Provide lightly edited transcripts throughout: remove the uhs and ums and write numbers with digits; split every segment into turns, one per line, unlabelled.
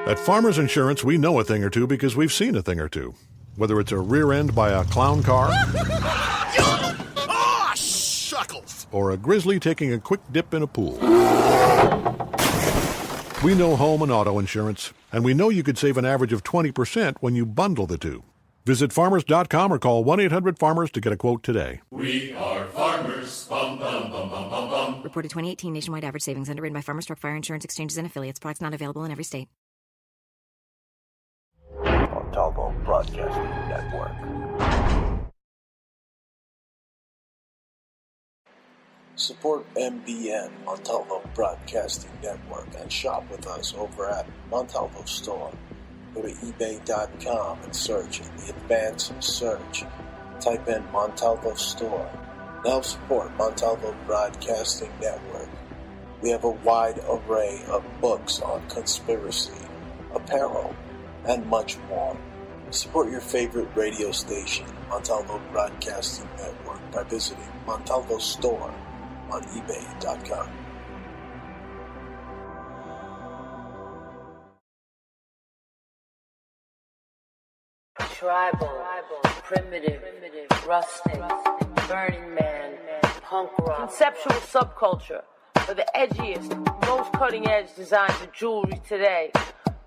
At Farmers Insurance, we know a thing or two because we've seen a thing or two. Whether it's a rear end by a clown car
shuckles,
or a grizzly taking a quick dip in a pool. We know home and auto insurance, and we know you could save an average of 20% when you bundle the two. Visit farmers.com or call 1-800-FARMERS to get a quote today.
We are farmers. Bum, bum, bum, bum, bum, bum.
Reported 2018 nationwide average savings underwritten by Farmers Truck Fire Insurance Exchanges and Affiliates. Products not available in every state.
Montalvo Broadcasting Network. Support MBN, Montalvo Broadcasting Network, and shop with us over at Montalvo Store. Go to ebay.com and search in the advanced search. Type in Montalvo Store. Now support Montalvo Broadcasting Network. We have a wide array of books on conspiracy, apparel, and much more. Support your favorite radio station, Montalvo Broadcasting Network, by visiting Montalvo Store on ebay.com.
Tribal, primitive, rustic, Burning Man, punk rock, conceptual subculture for the edgiest, most cutting-edge designs of jewelry today.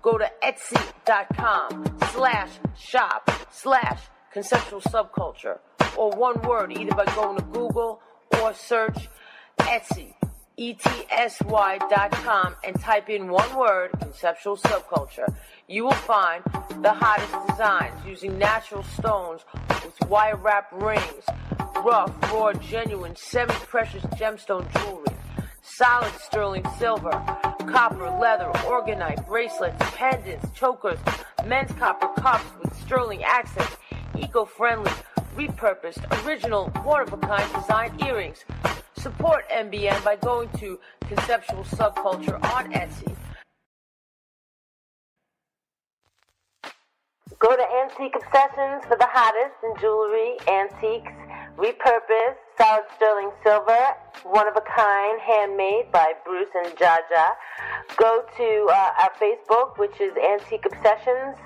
Go to etsy.com/shop/conceptual subculture, or one word, either by going to Google or search Etsy, ETSY.com, and type in one word, conceptual subculture. You will find the hottest designs using natural stones with wire wrap rings, rough, raw, genuine, semi-precious gemstone jewelry, solid sterling silver, copper, leather, orgonite, bracelets, pendants, chokers, men's copper cups with sterling accents, eco-friendly, repurposed, original, one-of-a-kind design earrings. Support MBN by going to Conceptual Subculture on Etsy. Go to Antique Obsessions for the hottest in jewelry, antiques, repurposed, solid sterling silver, one-of-a-kind, handmade by Bruce and Jaja. Go to our Facebook, which is Antique Obsessions,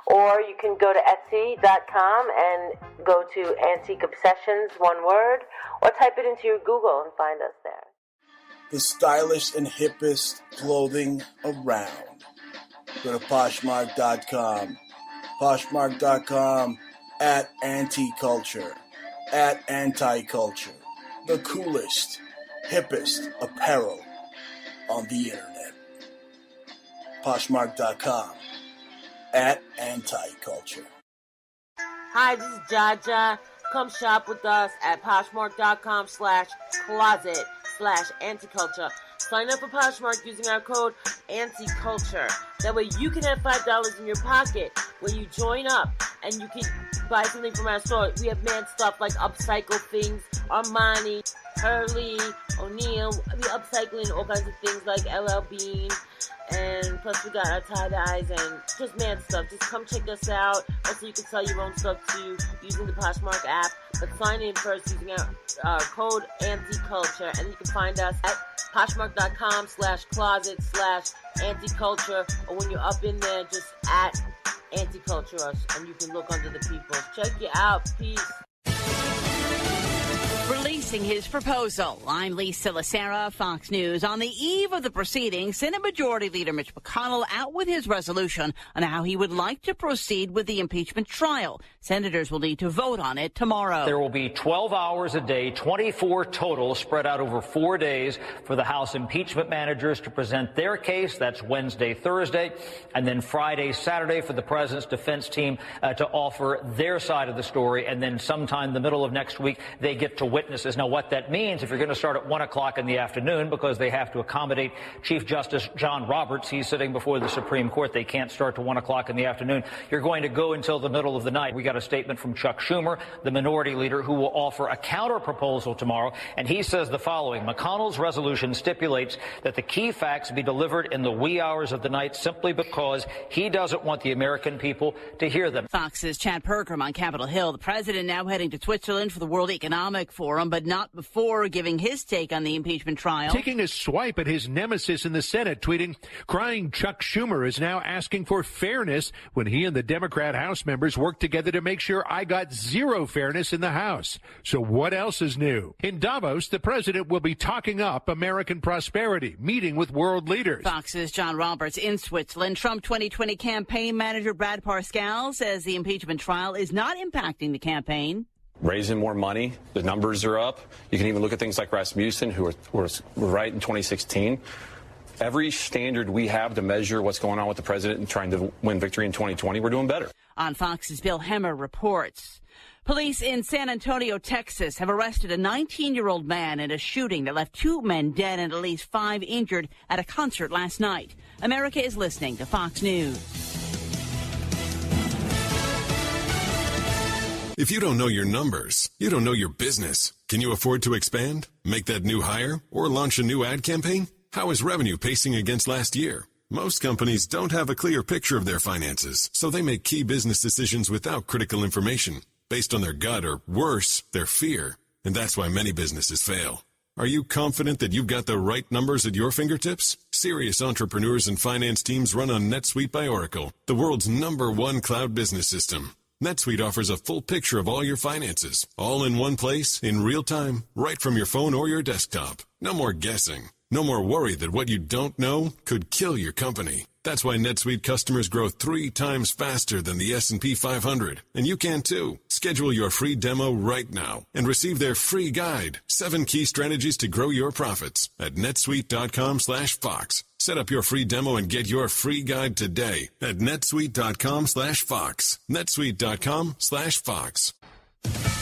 or you can go to Etsy.com and go to Antique Obsessions, one word, or type it into your Google and find us there.
The stylish and hippest clothing around. Go to Poshmark.com. Poshmark.com at Anti-Culture. At Anti-Culture. The coolest, hippest apparel on the internet. Poshmark.com at Anti-Culture.
Hi, this is Jaja. Come shop with us at Poshmark.com/closet/anticulture. Sign up for Poshmark using our code ANTICULTURE. That way you can have $5 in your pocket when you join up, and you can buy something from our store. We have mad stuff like upcycle things, Armani, Hurley, O'Neill. We upcycling all kinds of things like LL Bean, and plus we got our tie-dyes and just mad stuff. Just come check us out. Also, you can sell your own stuff too using the Poshmark app, but sign in first using our code ANTICULTURE, and you can find us at Poshmark.com/closet/anticulture, or when you're up in there, just at Anticulture us, and you can look under the people. Check you out. Peace.
Releasing his proposal. I'm Lisa Lacera, Fox News. On the eve of the proceedings, Senate Majority Leader Mitch McConnell out with his resolution on how he would like to proceed with the impeachment trial. Senators will need to vote on it tomorrow.
There will be 12 hours a day, 24 total, spread out over 4 days for the House impeachment managers to present their case. That's Wednesday, Thursday, and then Friday, Saturday for the president's defense team to offer their side of the story. And then sometime in the middle of next week, they get to witnesses. Now, what that means, if you're going to start at 1 o'clock in the afternoon, because they have to accommodate Chief Justice John Roberts, he's sitting before the Supreme Court, they can't start to 1 o'clock in the afternoon. You're going to go until the middle of the night. We got a statement from Chuck Schumer, the minority leader, who will offer a counter proposal tomorrow, and he says the following: McConnell's resolution stipulates that the key facts be delivered in the wee hours of the night simply because he doesn't want the American people to hear them.
Fox's Chad Pergram on Capitol Hill. The president now heading to Switzerland for the World Economic Forum. for him, but not before giving his take on the impeachment trial.
Taking a swipe at his nemesis in the Senate, tweeting, crying Chuck Schumer is now asking for fairness when he and the Democrat House members worked together to make sure I got zero fairness in the House. So what else is new? In Davos, the president will be talking up American prosperity, meeting with world leaders.
Fox's John Roberts in Switzerland. Trump 2020 campaign manager Brad Parscale says the impeachment trial is not impacting the campaign.
Raising more money, the numbers are up. You can even look at things like Rasmussen, who were right in 2016. Every standard we have to measure what's going on with the president and trying to win victory in 2020, we're doing better.
On Fox's Bill Hemmer reports. Police in San Antonio, Texas, have arrested a 19-year-old man in a shooting that left 2 men dead and at least 5 injured at a concert last night. America is listening to Fox News.
If you don't know your numbers, you don't know your business. Can you afford to expand, make that new hire, or launch a new ad campaign? How is revenue pacing against last year? Most companies don't have a clear picture of their finances, so they make key business decisions without critical information, based on their gut or, worse, their fear. And that's why many businesses fail. Are you confident that you've got the right numbers at your fingertips? Serious entrepreneurs and finance teams run on NetSuite by Oracle, the world's #1 cloud business system. NetSuite offers a full picture of all your finances, all in one place, in real time, right from your phone or your desktop. No more guessing. No more worry that what you don't know could kill your company. That's why NetSuite customers grow 3 times faster than the S&P 500. And you can too. Schedule your free demo right now and receive their free guide, 7 key strategies to grow your profits at netsuite.com/Fox. Set up your free demo and get your free guide today at netsuite.com/Fox. netsuite.com/Fox.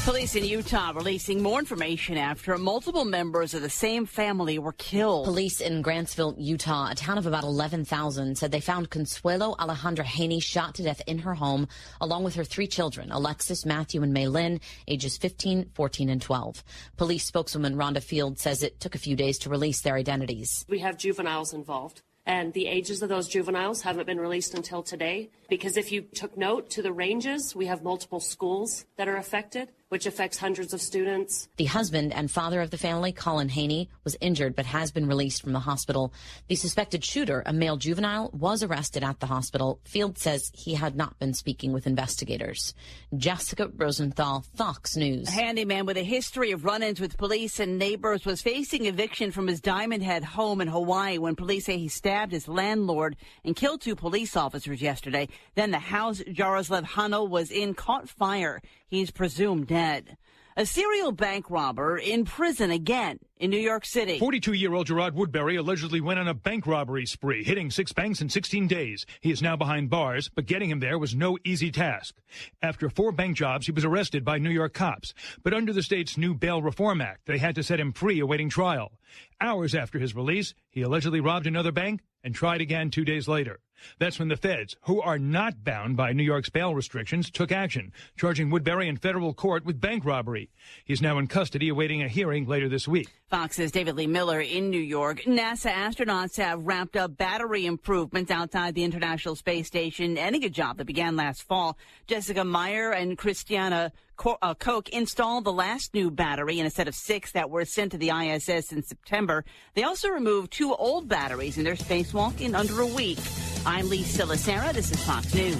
Police in Utah releasing more information after multiple members of the same family were killed.
Police in Grantsville, Utah, a town of about 11,000, said they found Consuelo Alejandra Haney shot to death in her home, along with her 3 children, Alexis, Matthew, and Maylin, ages 15, 14, and 12. Police spokeswoman Rhonda Field says it took a few days to release their identities.
We have juveniles involved, and the ages of those juveniles haven't been released until today, because if you took note to the ranges, we have multiple schools that are affected, which affects hundreds of students.
The husband and father of the family, Colin Haney, was injured but has been released from the hospital. The suspected shooter, a male juvenile, was arrested at the hospital. Field says he had not been speaking with investigators. Jessica Rosenthal, Fox News.
A handyman with a history of run-ins with police and neighbors was facing eviction from his Diamond Head home in Hawaii when police say he stabbed his landlord and killed 2 police officers yesterday. Then the house Jaroslav Hano was in caught fire. He's presumed dead. A serial bank robber in prison again in New York City.
42-year-old Gerard Woodbury allegedly went on a bank robbery spree, hitting 6 banks in 16 days. He is now behind bars, but getting him there was no easy task. After 4 bank jobs, he was arrested by New York cops. But under the state's new Bail Reform Act, they had to set him free awaiting trial. Hours after his release, he allegedly robbed another bank and tried again 2 days later. That's when the feds, who are not bound by New York's bail restrictions, took action, charging Woodbury in federal court with bank robbery. He's now in custody awaiting a hearing later this week.
Fox's David Lee Miller in New York. NASA astronauts have wrapped up battery improvements outside the International Space Station, ending a job that began last fall. Jessica Meyer and Christiana Koch installed the last new battery in a set of 6 that were sent to the ISS in September. They also removed 2 old batteries in their spacewalk in under a week. I'm Lee Silasera. This is Fox News.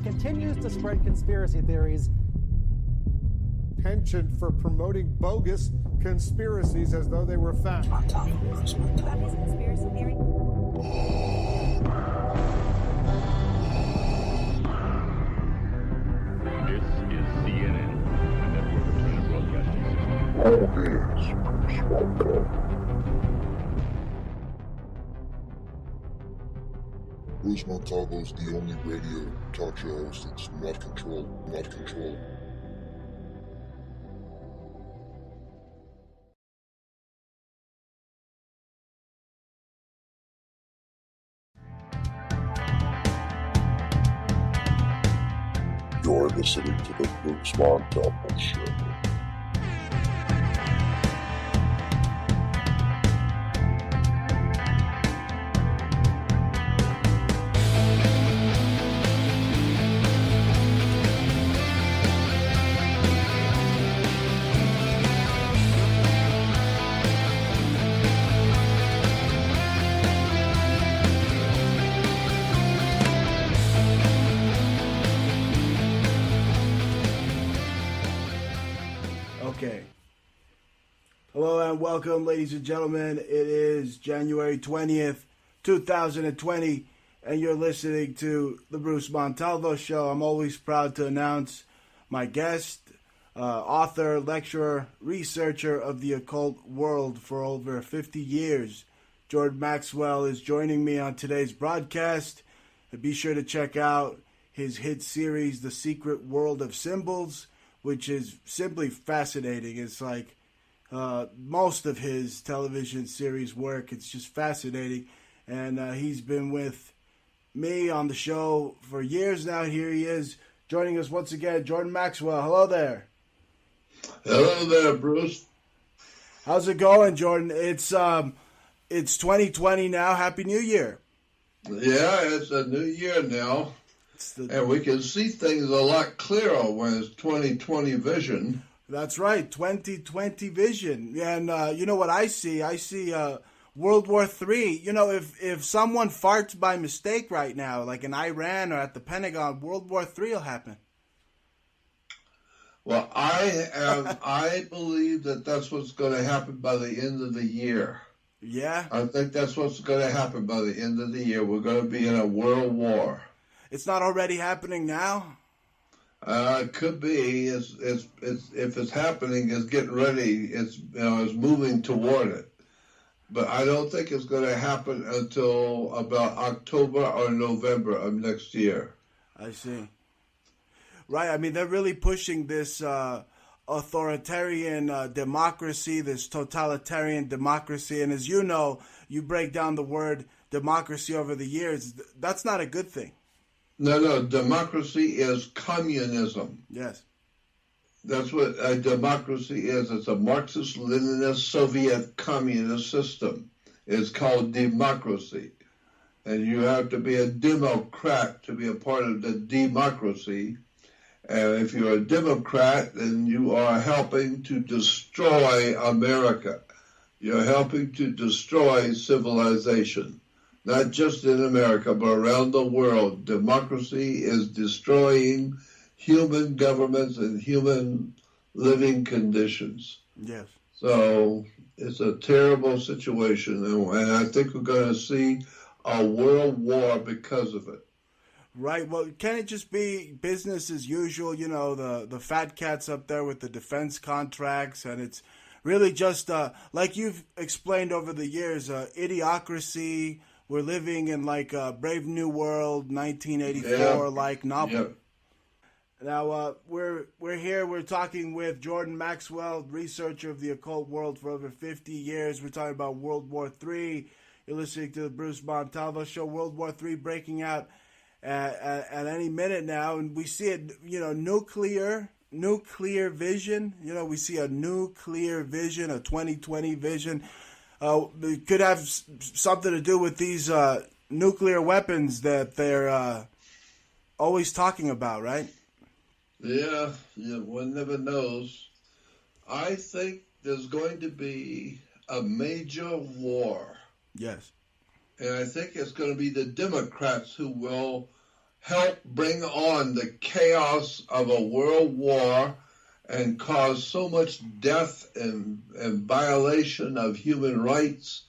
Continues to spread conspiracy theories.
Penchant for promoting bogus conspiracies as though they were fact.
About his conspiracy theory.
This is CNN, a network of China broadcasting systems. All hands, small call.
Bruce Montalvo's the only radio talk show host that's not controlled.
You're listening to the Bruce Montalvo Show.
Okay. Hello and welcome, ladies and gentlemen. It is January 20th, 2020, and you're listening to the Bruce Montalvo Show. I'm always proud to announce my guest, author, lecturer, researcher of the occult world for over 50 years. Jordan Maxwell is joining me on today's broadcast. Be sure to check out his hit series, The Secret World of Symbols, which is simply fascinating. It's like most of his television series work. It's just fascinating. And he's been with me on the show for years now. Here he is joining us once again, Jordan Maxwell. Hello there.
Hello there, Bruce.
How's it going, Jordan? It's 2020 now. Happy New Year.
Yeah, it's a new year now. And we can see things a lot clearer when it's 2020 vision.
That's right, 2020 vision. And you know what I see? I see World War III. You know, if someone farts by mistake right now, like in Iran or at the Pentagon, World War III will happen.
Well, I believe that that's what's going to happen by the end of the year.
Yeah?
I think that's what's going to happen by the end of the year. We're going to be in a world war.
It's not already happening now?
It could be. It's if it's happening, it's getting ready. It's moving toward it. But I don't think it's going to happen until about October or November of next year.
I see. Right. I mean, they're really pushing this authoritarian democracy, this totalitarian democracy. And as you know, you break down the word democracy over the years. That's not a good thing.
No, democracy is communism.
Yes.
That's what a democracy is. It's a Marxist-Leninist Soviet communist system. It's called democracy. And you have to be a Democrat to be a part of the democracy. And if you're a Democrat, then you are helping to destroy America. You're helping to destroy civilization. Not just in America, but around the world. Democracy is destroying human governments and human living conditions.
Yes.
So it's a terrible situation, and I think we're going to see a world war because of it.
Right. Well, can it just be business as usual? You know, the fat cats up there with the defense contracts, and it's really just, like you've explained over the years, idiocracy. We're living in like a Brave New World, 1984-like novel.
Yep.
Now, we're here. We're talking with Jordan Maxwell, researcher of the occult world for over 50 years. We're talking about World War III. You're listening to the Bruce Montalvo Show. World War III breaking out at any minute now, and we see it. You know, nuclear vision. You know, we see a nuclear vision, a 2020 vision. It could have something to do with these nuclear weapons that they're always talking about, right?
Yeah, one never knows. I think there's going to be a major war.
Yes.
And I think it's going to be the Democrats who will help bring on the chaos of a world war and cause so much death and violation of human rights.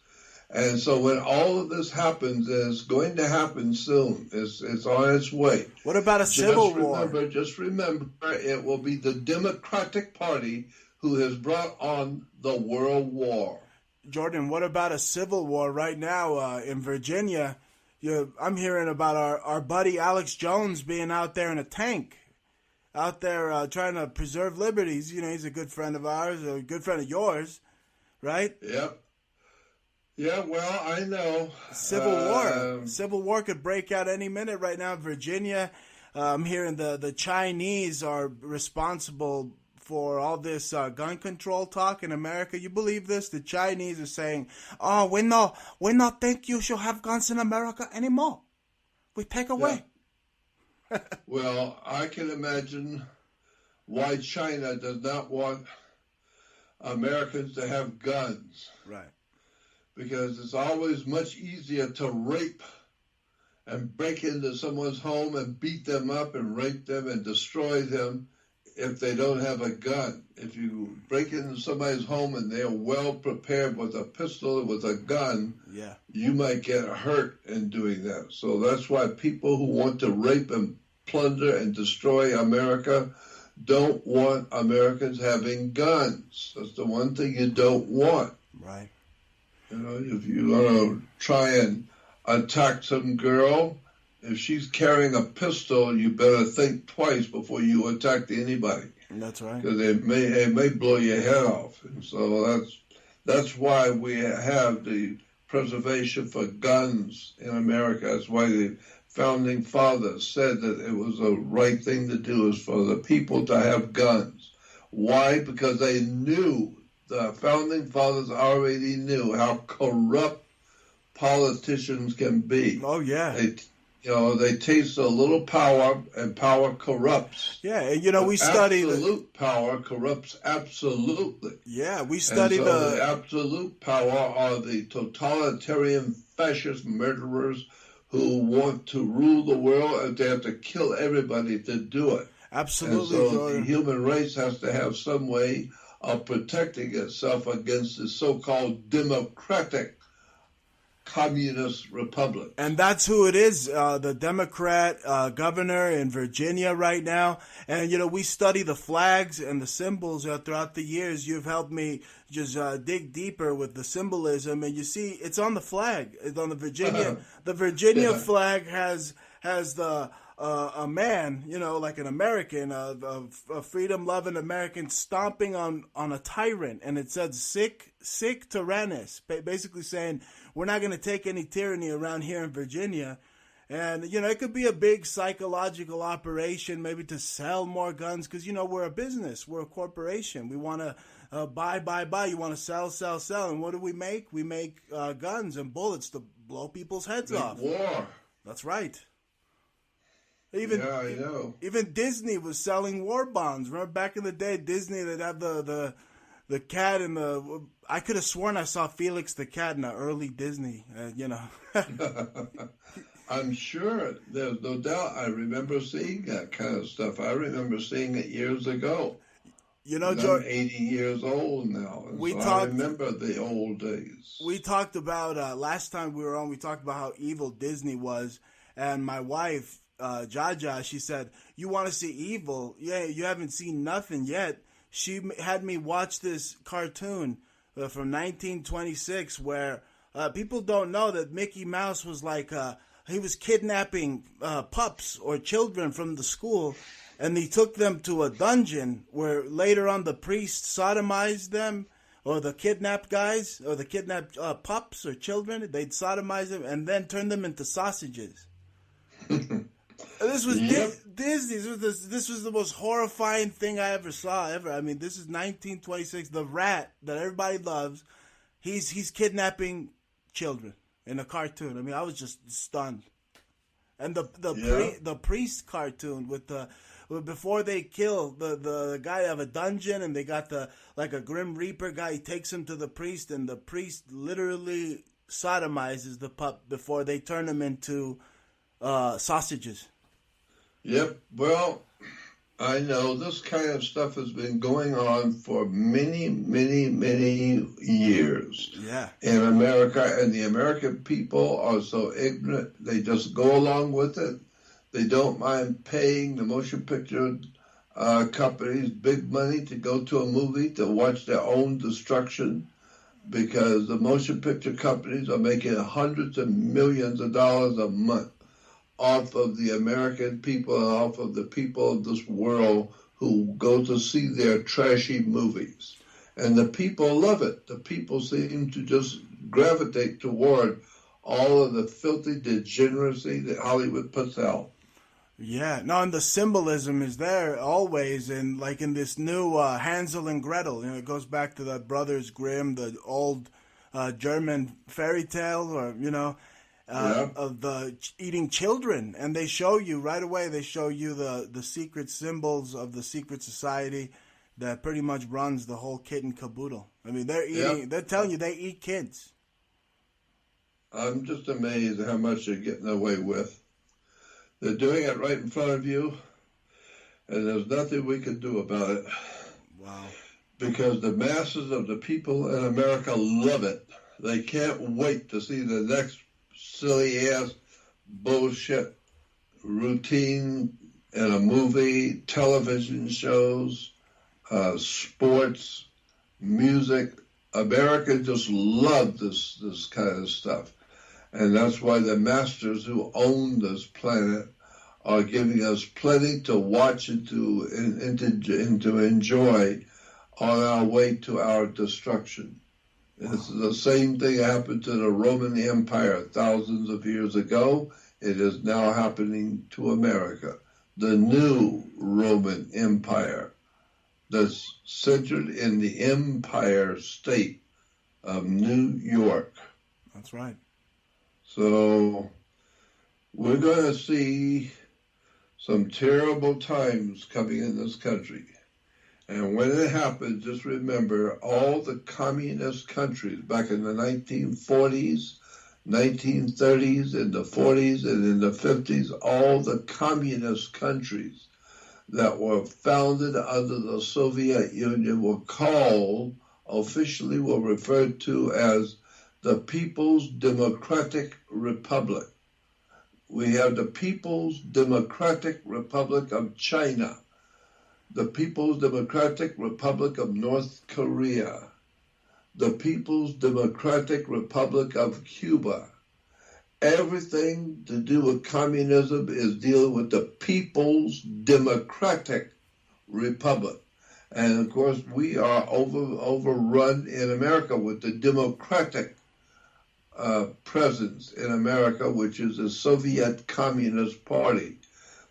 And so when all of this happens, and it's going to happen soon, it's on its way.
What about a civil war?
Just remember, it will be the Democratic Party who has brought on the world war.
Jordan, what about a civil war right now in Virginia? I'm hearing about our buddy Alex Jones being out there in a tank. Out there trying to preserve liberties. You know, he's a good friend of ours, a good friend of yours, right?
Yep. Yeah, well, I know.
Civil war could break out any minute right now in Virginia. I'm hearing the Chinese are responsible for all this gun control talk in America. You believe this? The Chinese are saying, "Oh, we not think you should have guns in America anymore. We take away."
Yeah. Well, I can imagine why China does not want Americans to have guns.
Right.
Because it's always much easier to rape and break into someone's home and beat them up and rape them and destroy them if they don't have a gun. If you break into somebody's home and they're well prepared with a pistol and with a gun, you might get hurt in doing that. So that's why people who want to rape and plunder and destroy America don't want Americans having guns. That's the one thing you don't want.
Right.
You know, if you want to try and attack some girl, if she's carrying a pistol, you better think twice before you attack anybody.
That's right.
Because it may blow your head off. And so that's why we have the preservation for guns in America. That's why the founding fathers said that it was the right thing to do is for the people to have guns. Why? Because they knew, the founding fathers already knew how corrupt politicians can be.
Oh, yeah.
They taste a little power, and power corrupts.
Yeah, and we study
absolute power corrupts absolutely.
Yeah, we study
the absolute power are the totalitarian fascist murderers who want to rule the world, and they have to kill everybody to do it.
Absolutely.
And so the human race has to have some way of protecting itself against the so-called democratic communist republic.
And that's who it is, the Democrat governor in Virginia right now. And, we study the flags and the symbols throughout the years. You've helped me just dig deeper with the symbolism. And you see, it's on the flag. It's on the Virginia. The Virginia flag has the a man, like an American, a freedom-loving American stomping on a tyrant. And it said, sic tyrannus, basically saying, we're not going to take any tyranny around here in Virginia. And, it could be a big psychological operation, maybe to sell more guns, because, we're a business. We're a corporation. We want to buy. You want to sell. And what do we make? We make guns and bullets to blow people's heads off.
War.
That's right.
I know.
Even Disney was selling war bonds. Remember back in the day, Disney, they'd have the cat and I could have sworn I saw Felix the cat in the early Disney,
I'm sure. There's no doubt. I remember seeing that kind of stuff. I remember seeing it years ago.
George,
I'm 80 years old now. And I remember the old days.
We talked about, last time we were on, we talked about how evil Disney was. And my wife, Jaja, she said, you want to see evil? Yeah, you haven't seen nothing yet. She had me watch this cartoon from 1926 where people don't know that Mickey Mouse was like, he was kidnapping pups or children from the school, and he took them to a dungeon where later on the priest sodomized them, or the kidnapped guys, or the kidnapped pups or children. They'd sodomize them and then turn them into sausages. This was Disney. This was the most horrifying thing I ever saw. I mean, this is 1926. The rat that everybody loves, he's kidnapping children in a cartoon. I mean, I was just stunned. And the priest cartoon with before they kill the guy of a dungeon, and they got like a Grim Reaper guy. He takes him to the priest, and the priest literally sodomizes the pup before they turn him into sausages.
Yep. Well, I know this kind of stuff has been going on for many, many, many years.
Yeah.
In America, and the American people are so ignorant, they just go along with it. They don't mind paying the motion picture companies big money to go to a movie to watch their own destruction, because the motion picture companies are making hundreds of millions of dollars a month off of the American people and off of the people of this world who go to see their trashy movies. And the people love it. The people seem to just gravitate toward all of the filthy degeneracy that Hollywood puts out.
Yeah, no, and the symbolism is there always, and like in this new Hansel and Gretel, it goes back to the Brothers Grimm, the old German fairy tale, or of the eating children, and they show you right away. They show you the secret symbols of the secret society that pretty much runs the whole kit and caboodle. I mean, they're eating. Yep. They're telling you they eat kids.
I'm just amazed at how much they're getting away with. They're doing it right in front of you. and there's nothing we can do about it.
Wow.
Because the masses of the people in America love it. They can't wait to see the next silly-ass bullshit routine in a movie, television shows, sports, music. America just loves this kind of stuff. And that's why the masters who own this planet are giving us plenty to watch and to enjoy on our way to our destruction. It's the same thing happened to the Roman Empire thousands of years ago. It is now happening to America. The new Roman Empire that's centered in the Empire State of New York.
That's right.
So we're going to see some terrible times coming in this country. And when it happens, just remember all the communist countries back in the 1940s, 1930s, in the 40s, and in the 50s, all the communist countries that were founded under the Soviet Union were officially referred to as the People's Democratic Republic. We have the People's Democratic Republic of China, the People's Democratic Republic of North Korea, the People's Democratic Republic of Cuba. Everything to do with communism is dealing with the People's Democratic Republic. And of course, we are overrun in America with the Democratic presence in America, which is the Soviet Communist Party.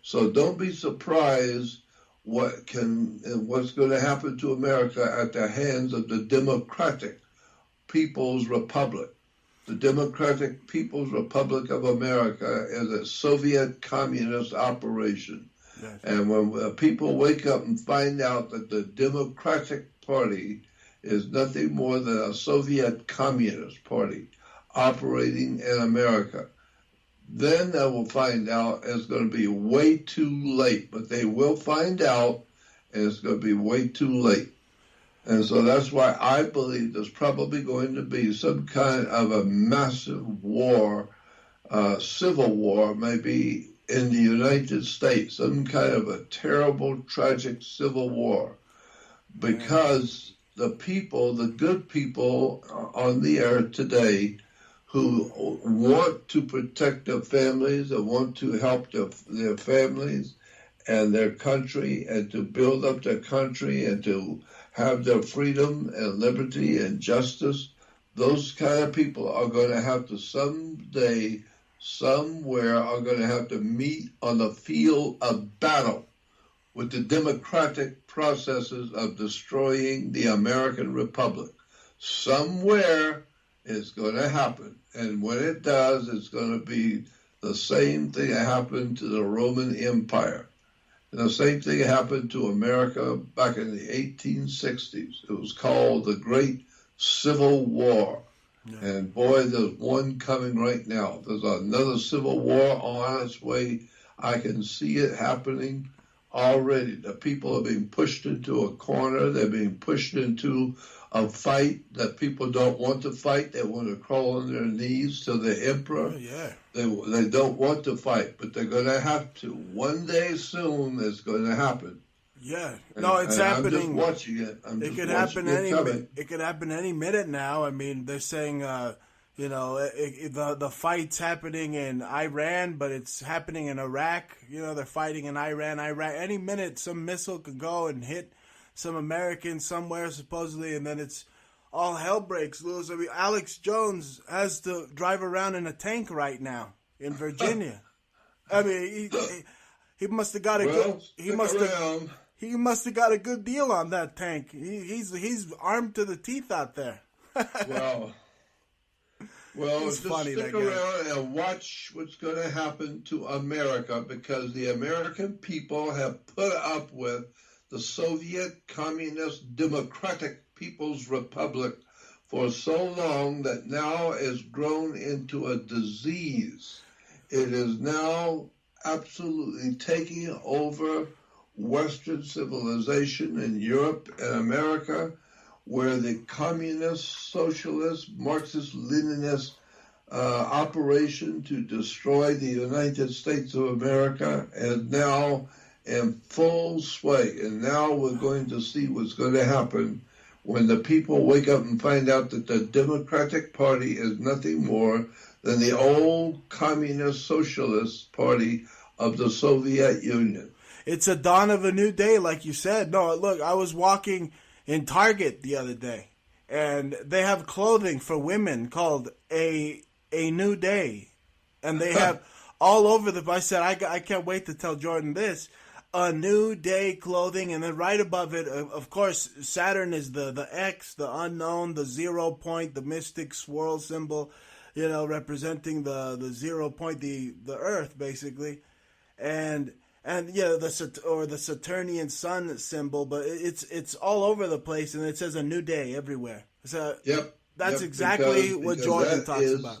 So don't be surprised what's going to happen to America at the hands of the Democratic People's Republic. The Democratic People's Republic of America is a Soviet communist operation. Yes. And when people wake up and find out that the Democratic Party is nothing more than a Soviet Communist Party operating in America, then they will find out it's going to be way too late. But they will find out, and it's going to be way too late. And so that's why I believe there's probably going to be some kind of a massive war, civil war, maybe in the United States, some kind of a terrible, tragic civil war, because the people, the good people on the earth today who want to protect their families and want to help their families and their country and to build up their country and to have their freedom and liberty and justice, those kind of people are going to have to someday, somewhere, are going to have to meet on the field of battle with the democratic processes of destroying the American Republic. Somewhere it's going to happen. And when it does, it's going to be the same thing that happened to the Roman Empire. And the same thing happened to America back in the 1860s. It was called the Great Civil War. Yeah. And boy, there's one coming right now. There's another civil war on its way. I can see it happening already. The people are being pushed into a corner. They're being pushed into a fight that people don't want to fight. They want to crawl on their knees to the emperor.
Oh, yeah.
They don't want to fight, but they're going to have to. One day soon, it's going to happen.
Yeah, no, it's happening.
I'm just watching it.
It could happen It could happen any minute now. I mean, they're saying, the fight's happening in Iran, but it's happening in Iraq. They're fighting in Iran. Any minute, some missile could go and hit some Americans somewhere, supposedly, and then it's all hell breaks loose. I mean, Alex Jones has to drive around in a tank right now in Virginia. I mean, he must have got he must have got a good deal on that tank. He's armed to the teeth out there.
Well,
just
funny, stick around and watch what's going to happen to America, because the American people have put up with the Soviet Communist Democratic People's Republic for so long that now it's grown into a disease. It is now absolutely taking over Western civilization in Europe and America, where the communist, socialist, Marxist, Leninist operation to destroy the United States of America is now in full sway. And now we're going to see what's going to happen when the people wake up and find out that the Democratic Party is nothing more than the old communist socialist party of the Soviet Union.
It's a dawn of a new day, like you said. No, look, I was walking in Target the other day, and they have clothing for women called a new day. And they have all over the... I said, I can't wait to tell Jordan this. A new day clothing, and then right above it, of course, Saturn is the X, the unknown, the 0 point, the mystic swirl symbol, representing the 0 point, the Earth, basically. And the Saturnian sun symbol, but it's all over the place, and it says a new day everywhere. So that's exactly what Jordan talks about.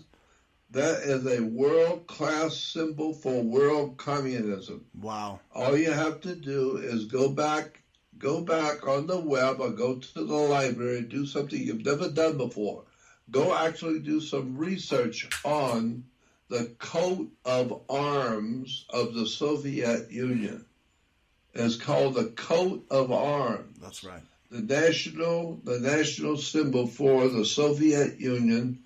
That is a world-class symbol for world communism.
Wow.
All you have to do is go back on the web or go to the library and do something you've never done before. Go actually do some research on the coat of arms of the Soviet Union. It's called the coat of arms.
That's right.
The national symbol for the Soviet Union.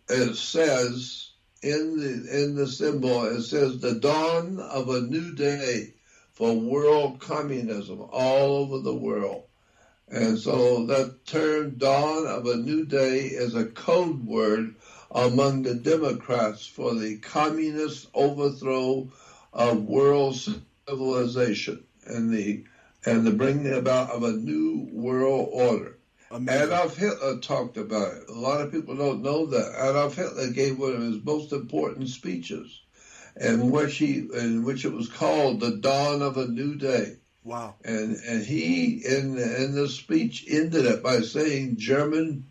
It says in the symbol, it says the dawn of a new day for world communism all over the world. And so that term, dawn of a new day, is a code word among the Democrats for the communist overthrow of world civilization and the bringing about of a new world order. Amazing. Adolf Hitler talked about it. A lot of people don't know that. Adolf Hitler gave one of his most important speeches, in which it was called the dawn of a new day.
Wow.
And he in the speech ended it by saying Germany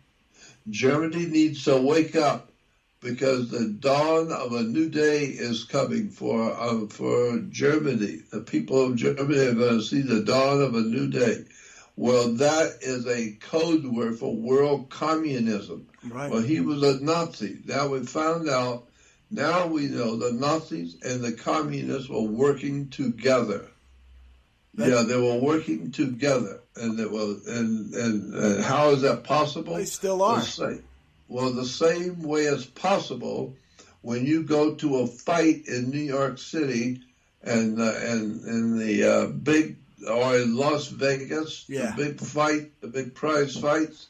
needs to wake up, because the dawn of a new day is coming for Germany. The people of Germany are going to see the dawn of a new day. Well, that is a code word for world communism.
Right.
Well, he was a Nazi. Now we found out. Now we know the Nazis and the communists were working together. They were working together, and how is that possible?
They still are.
The same way as possible when you go to a fight in New York City and the big, or in Las Vegas, the big fight, the big prize fights.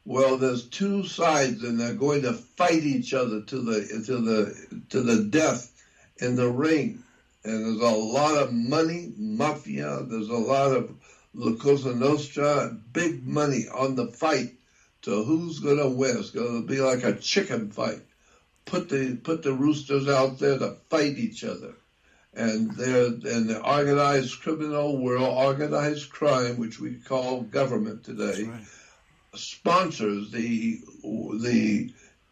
Well, there's two sides, and they're going to fight each other to the death in the ring. And there's a lot of money, mafia. There's a lot of La Cosa Nostra, big money on the fight to who's going to win. It's going to be like a chicken fight. Put the roosters out there to fight each other. And they're in the organized criminal world, organized crime, which we call government today, sponsors the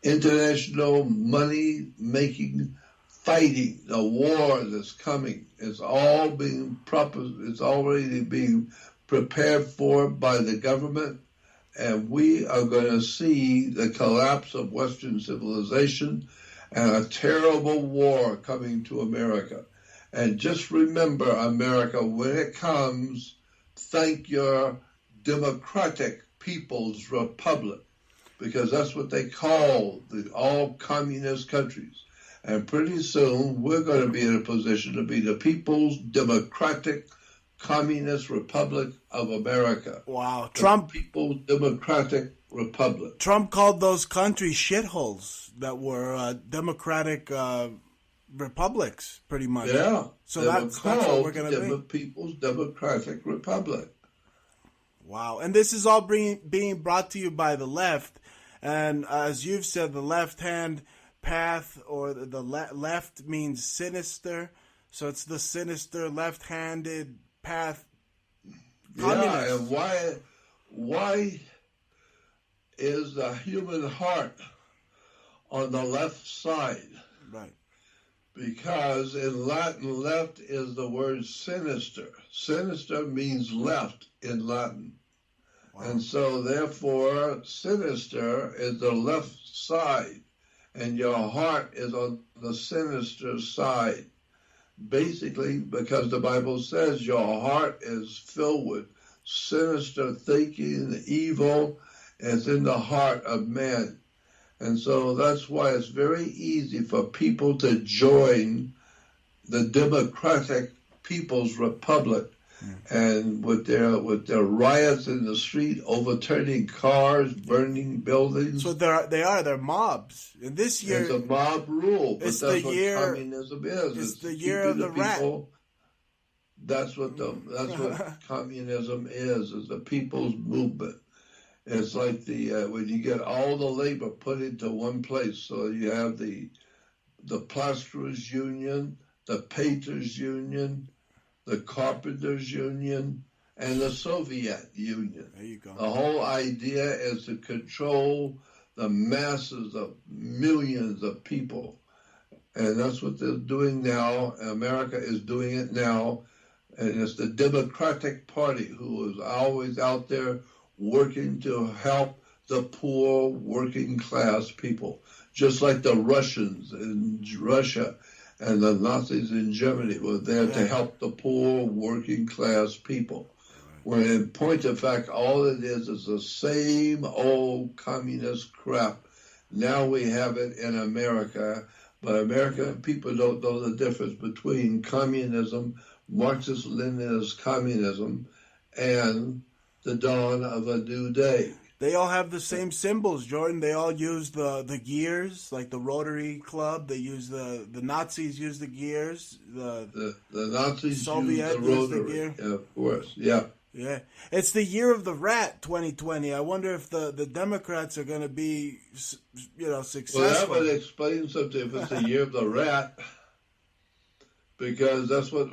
international money-making fighting, the war that's coming. It's already being prepared for by the government, and we are going to see the collapse of Western civilization and a terrible war coming to America. And just remember, America, when it comes, thank your Democratic People's Republic, because that's what they call all communist countries. And pretty soon, we're going to be in a position to be the People's Democratic Communist Republic of America.
Wow.
The People's Democratic Republic.
Trump called those countries shitholes that were democratic republics, pretty much.
Yeah.
So that's what we're going to be.
People's Democratic Republic.
Wow. And this is all being brought to you by the left. And as you've said, the left-hand path, or the left means sinister. So it's the sinister left-handed path.
Yeah, and why is the human heart on the left side?
Right.
Because in Latin, left is the word sinister. Sinister means left in Latin. Wow. And so, therefore, sinister is the left side, and your heart is on the sinister side. Basically, because the Bible says your heart is filled with sinister thinking, evil is in the heart of man. And so that's why it's very easy for people to join the Democratic People's Republic, and with their riots in the street, overturning cars, burning buildings.
So they're mobs. And this year,
it's a mob rule. But
it's
that's
the
what
year.
Communism is.
It's the year of the rat.
That's what communism is the people's movement. It's like when you get all the labor put into one place. So you have the plasterers union, the painters union, the carpenters union, and the Soviet Union.
There you go.
The whole idea is to control the masses of millions of people. And that's what they're doing now. America is doing it now. And it's the Democratic Party who is always out there working to help the poor working class people, just like the Russians in Russia and the Nazis in Germany were there to help the poor working class people. When in point of fact, all it is the same old communist crap. Now we have it in America, but American people don't know the difference between communism, Marxist-Leninist communism, and the dawn of a new day.
They all have the same symbols, Jordan. They all use the gears, like the Rotary Club. They use the Nazis use the gears.
The Nazis
Soviet
use the Rotary.
The gear.
Yeah, of course, yeah.
Yeah. It's the year of the rat, 2020. I wonder if the Democrats are going to be, successful.
Well, that would explain something if it's the year of the rat, because that's what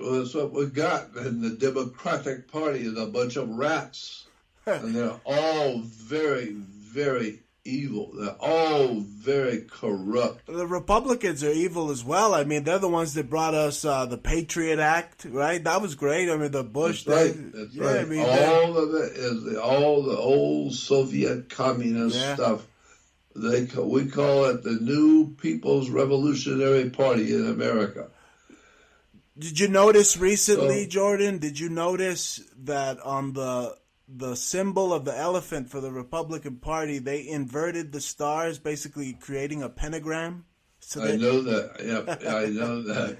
we got in the Democratic Party is a bunch of rats. And they're all very, very evil. They're all very corrupt.
The Republicans are evil as well. I mean, they're the ones that brought us the Patriot Act, right? That was great. I mean, the Bush.
That's right. That's right. I mean, all of it is all the old Soviet communist stuff. We call it the New People's Revolutionary Party in America.
Did you notice recently, Jordan? Did you notice that on the symbol of the elephant for the Republican Party, they inverted the stars, basically creating a pentagram? So
I know that. Yeah, I know that.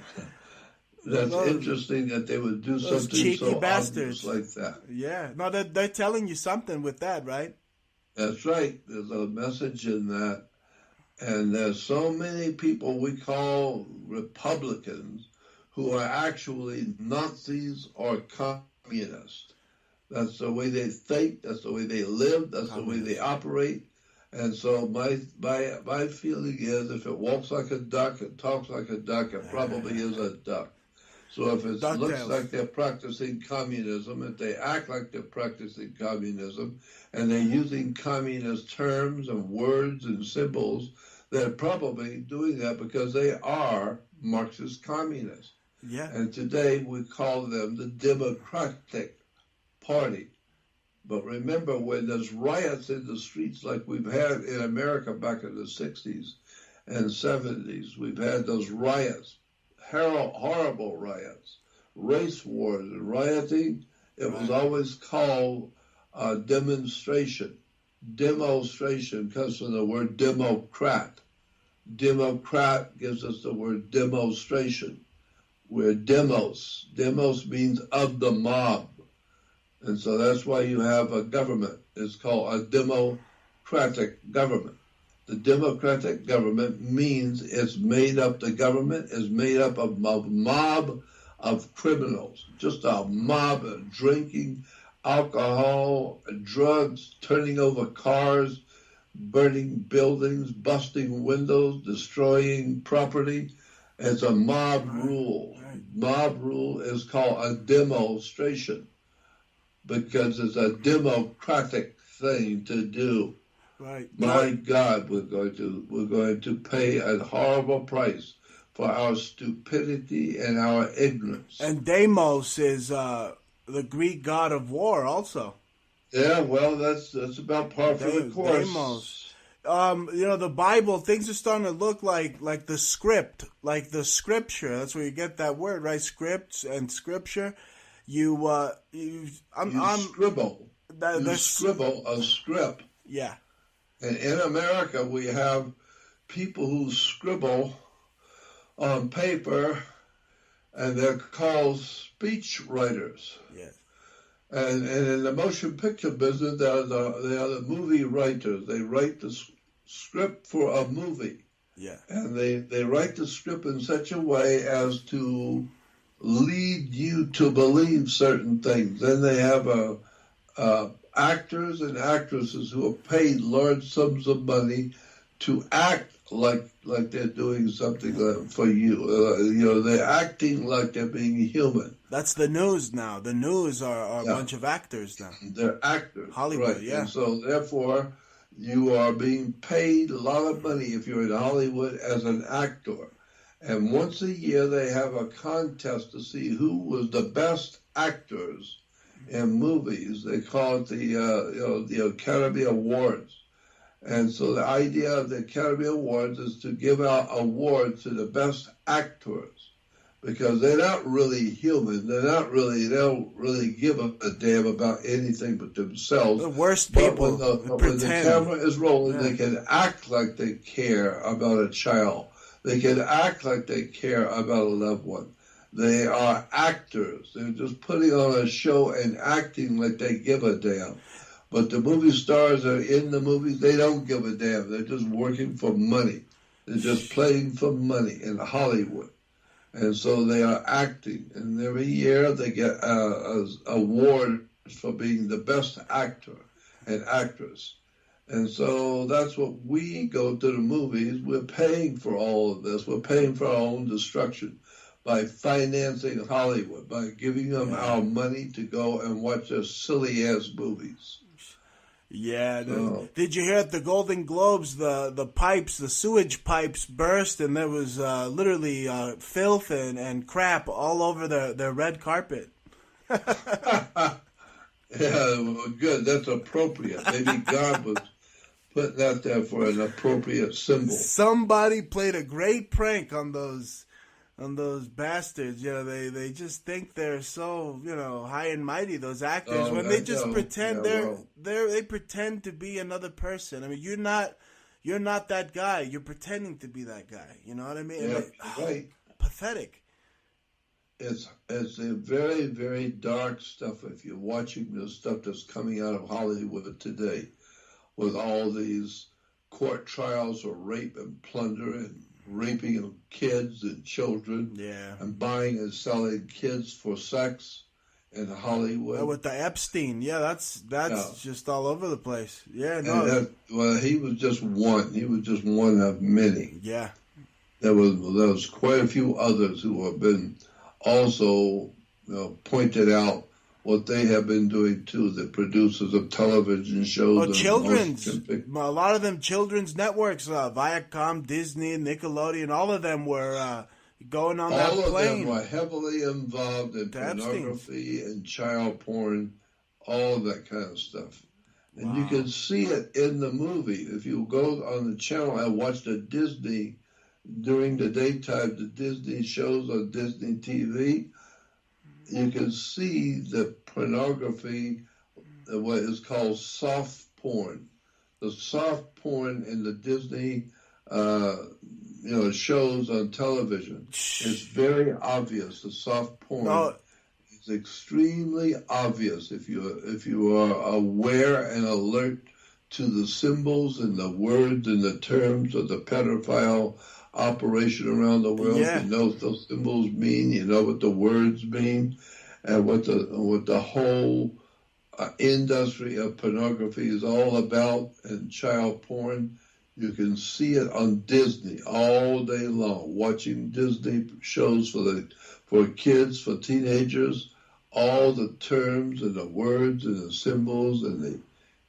That's interesting that they would do something so obvious like that.
Yeah. No, they're telling you something with that, right?
That's right. There's a message in that. And there's so many people we call Republicans who are actually Nazis or communists. That's the way they think. That's the way they live. That's the way they operate. And so my feeling is if it walks like a duck, it talks like a duck, it probably is a duck. So if it looks like they're practicing communism, if they act like they're practicing communism, and they're using communist terms and words and symbols, they're probably doing that because they are Marxist communists.
Yeah.
And today we call them the Democratic Party. But remember, when there's riots in the streets like we've had in America back in the 60s and 70s, we've had those riots, horrible riots, race wars and rioting, it was always called a demonstration. Demonstration comes from the word Democrat. Democrat gives us the word demonstration. We're demos. Demos means of the mob. And so that's why you have a government. It's called a democratic government. The democratic government means it's made up, the government is made up of a mob of criminals, just a mob of drinking, alcohol, drugs, turning over cars, burning buildings, busting windows, destroying property. It's a mob rule. Mob rule is called a demonstration because it's a democratic thing to do.
Right.
My God, we're going to pay a horrible price for our stupidity and our ignorance.
And Deimos is the Greek god of war also.
Yeah, well, that's about par for the course.
Deimos. The Bible, things are starting to look like the script, like the scripture. That's where you get that word, right? Scripts and scripture. You
scribble. You scribble a script.
Yeah.
And in America, we have people who scribble on paper, and they're called speech writers.
Yes.
And in the motion picture business, they are the movie writers. They write the script for a movie.
Yeah.
And they write the script in such a way as to lead you to believe certain things. Then they have actors and actresses who are paid large sums of money to act like they're doing something for you. They're acting like they're being human.
That's the news now. The news are a bunch of actors now.
They're actors.
Hollywood,
right.
yeah.
And so therefore, you are being paid a lot of money if you're in Hollywood as an actor. And once a year, they have a contest to see who was the best actors in movies. They call it the Academy Awards. And so the idea of the Academy Awards is to give out awards to the best actors, because they're not really human. They don't really give a damn about anything but themselves.
The worst people.
When the camera is rolling, they can act like they care about a child. They can act like they care about a loved one. They are actors. They're just putting on a show and acting like they give a damn. But the movie stars are in the movies. They don't give a damn. They're just working for money. They're just playing for money in Hollywood. And so they are acting. And every year they get awards for being the best actor and actress. And so that's what we go to the movies. We're paying for all of this. We're paying for our own destruction by financing Hollywood, by giving them our money to go and watch their silly-ass movies.
Yeah. Did you hear at the Golden Globes, the sewage pipes burst, and there was literally filth and crap all over their red carpet?
Yeah, good. That's appropriate. Maybe God was putting that there for an appropriate symbol.
Somebody played a great prank on those bastards. They just think they're so high and mighty, those actors, when they just pretend they pretend to be another person. I mean, you're not that guy. You're pretending to be that guy. You know what I mean?
Yeah, right.
Pathetic.
It's a very, very dark stuff if you're watching the stuff that's coming out of Hollywood today, with all these court trials of rape and plunder and raping of kids and children, and buying and selling kids for sex in Hollywood.
With the Epstein, that's just all over the place. Yeah,
he was just one. He was just one of many.
Yeah,
there was quite a few others who have been also pointed out what they have been doing too, the producers of television shows.
Well, children's, a lot of them children's networks, Viacom, Disney, Nickelodeon, all of them were going on that plane.
All of them were heavily involved in pornography and child porn, all of that kind of stuff. And you can see it in the movie. If you go on the channel and watch the Disney, during the daytime, the Disney shows on Disney TV, you can see the pornography, what is called soft porn. The soft porn in the Disney, shows on television is very obvious. The soft porn is extremely obvious if you are aware and alert to the symbols and the words and the terms of the pedophile operation around the world. You know what those symbols mean. You know what the words mean, and what the whole industry of pornography is all about, and child porn. You can see it on Disney all day long. Watching Disney shows for kids, for teenagers, all the terms and the words and the symbols and the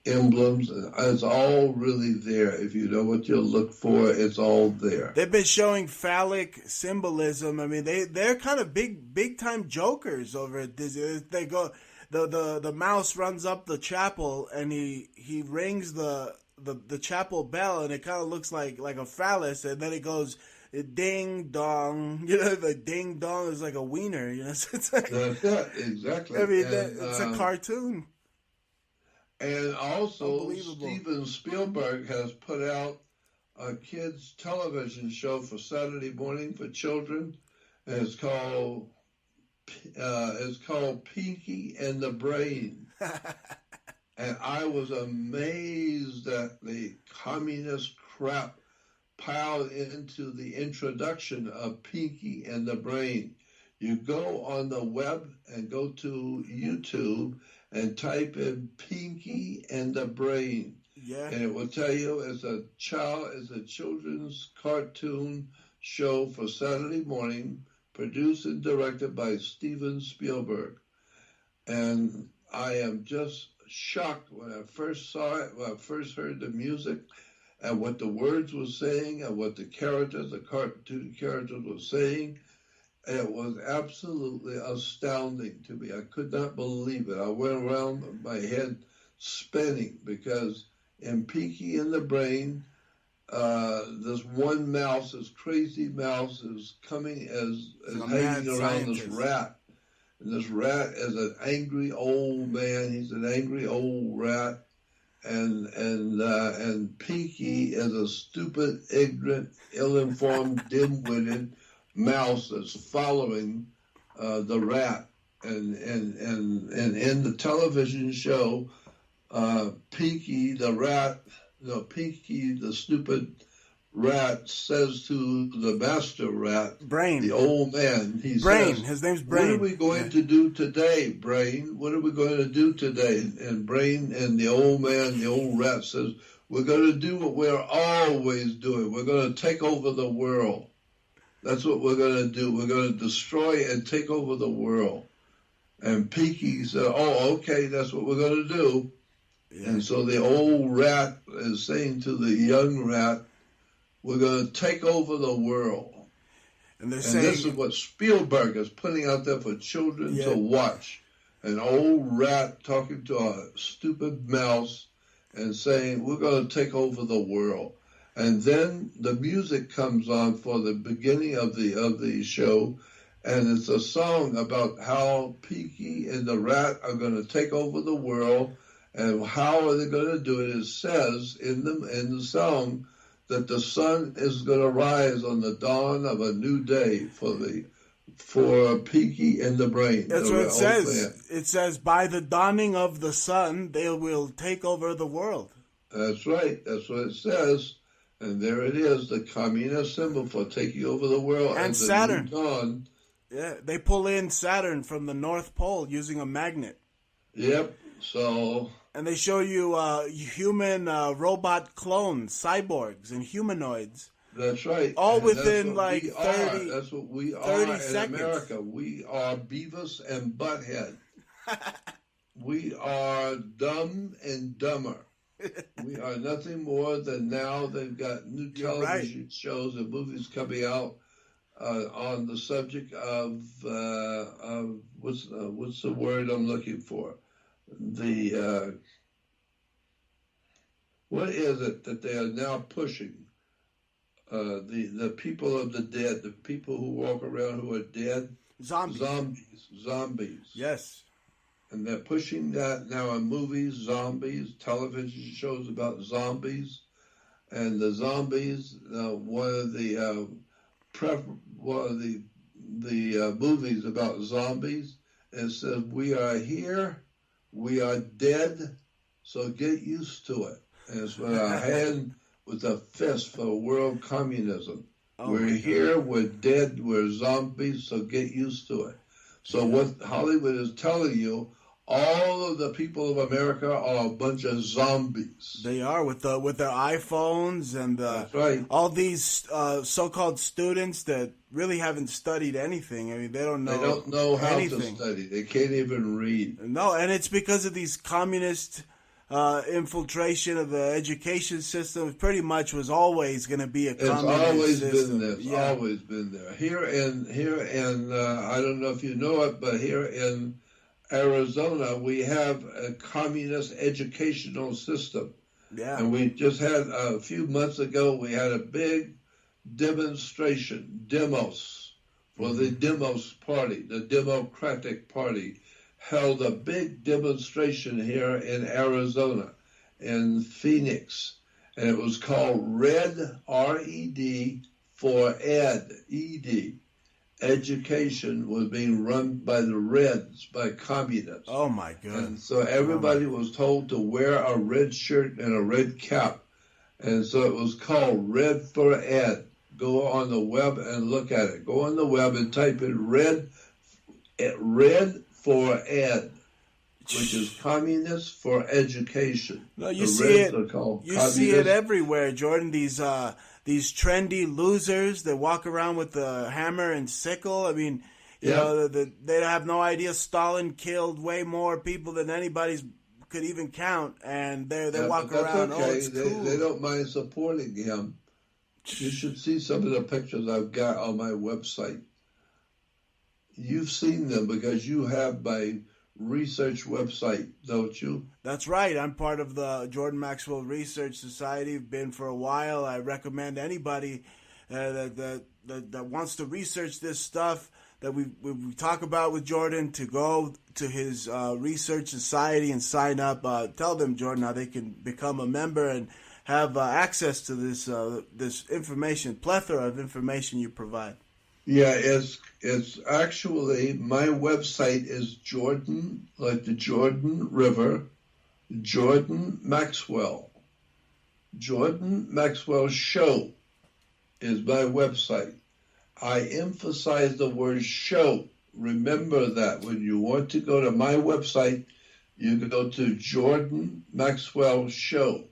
emblems. It's all really there. If you know what you look for, it's all there.
They've been showing phallic symbolism. I mean, they're kind of big time jokers over at Disney. They go, the mouse runs up the chapel and he rings the chapel bell, and it kind of looks like a phallus, and then it goes ding dong. You know, the ding dong is like a wiener. You know, so it's like,
that's it, exactly.
I mean, it's a cartoon.
And also, Steven Spielberg has put out a kids' television show for Saturday morning for children, and it's called Pinky and the Brain. And I was amazed at the communist crap piled into the introduction of Pinky and the Brain. You go on the web and go to YouTube and type in Pinky and the Brain.
Yeah.
And it will tell you it's a children's cartoon show for Saturday morning, produced and directed by Steven Spielberg. And I am just shocked when I first saw it, when I first heard the music and what the words were saying and what the cartoon characters were saying. It was absolutely astounding to me. I could not believe it. I went around with my head spinning because in Pinky and the Brain, this one mouse, this crazy mouse, is coming as hanging around this rat. And this rat is an angry old man. He's an angry old rat. And Pinky is a stupid, ignorant, ill-informed, dim-witted mouse that's following the rat. And in the television show, Pinky the stupid rat says to the master rat,
Brain,
the old man,
Brain.
Says,
his name's Brain.
What are we going to do today, Brain? What are we going to do today? And Brain and the old man, the old rat says, we're going to do what we're always doing. We're going to take over the world. That's what we're going to do. We're going to destroy and take over the world. And Pinky said, oh, okay, that's what we're going to do. Yeah. And so the old rat is saying to the young rat, we're going to take over the world. And this is what Spielberg is putting out there for children to watch. An old rat talking to a stupid mouse and saying, we're going to take over the world. And then the music comes on for the beginning of the show, and it's a song about how Pinky and the rat are going to take over the world, and how are they going to do it? It says in the song that the sun is going to rise on the dawn of a new day for Pinky and the Brain.
That's what it says. Man. It says, by the dawning of the sun, they will take over the world.
That's right. That's what it says. And there it is, the communist symbol for taking over the world.
And Saturn. Dawn. Yeah, they pull in Saturn from the North Pole using a magnet.
Yep, so...
And they show you human robot clones, cyborgs, and humanoids.
That's right.
All
and
within like 30
That's what we are
30
in
seconds.
America. We are Beavis and Butthead. We are dumb and dumber. We are nothing more than now they've got new television shows and movies coming out on the subject of what's the word I'm looking for? What is it that they are now pushing? The people of the dead, the people who walk around who are dead. Zombies.
Yes.
And they're pushing that now in movies, zombies, television shows about zombies. And the zombies, one of the movies about zombies, it says, we are here, we are dead, so get used to it. And it's with our hand with a fist for world communism. We're here, we're dead, we're zombies, so get used to it. So what Hollywood is telling you, all of the people of America are a bunch of zombies.
They are with their iPhones and
That's right.
all these so-called students that really haven't studied anything. I mean, they don't know.
They don't know how
anything.
to study. They can't even read.
No, and it's because of these communist infiltration of the education system. It pretty much was always going to be a communist
It's always
system.
been there. It's always been there. Here in I don't know if you know it, but here in Arizona, we have a communist educational system.
Yeah.
And we just had, a few months ago, we had a big demonstration, demos, for the Demos Party, the Democratic Party, held a big demonstration here in Arizona, in Phoenix. And it was called RED, R-E-D, for ED, E-D. Education was being run by the Reds, by communists.
Oh, my goodness.
And so everybody was told to wear a red shirt and a red cap. And so it was called Red for Ed. Go on the web and look at it. Go on the web and type in Red for Ed, which is Communists for Education.
No, you see it. You see it everywhere, Jordan. These trendy losers that walk around with the hammer and sickle. I mean, you know, they have no idea Stalin killed way more people than anybody could even count, and they walk around.
Okay.
Oh, it's cool.
They don't mind supporting him. You should see some of the pictures I've got on my website. You've seen them because you have my research website, don't you?
That's right. I'm part of the Jordan Maxwell Research Society. Been for a while. I recommend anybody that wants to research this stuff that we talk about with Jordan to go to his research society and sign up. Tell them, Jordan, how they can become a member and have access to this information, plethora of information you provide.
Yeah, it's actually, my website is Jordan, like the Jordan River, Jordan Maxwell. Jordan Maxwell Show is my website. I emphasize the word show. Remember that when you want to go to my website, you go to Jordan Maxwell Show.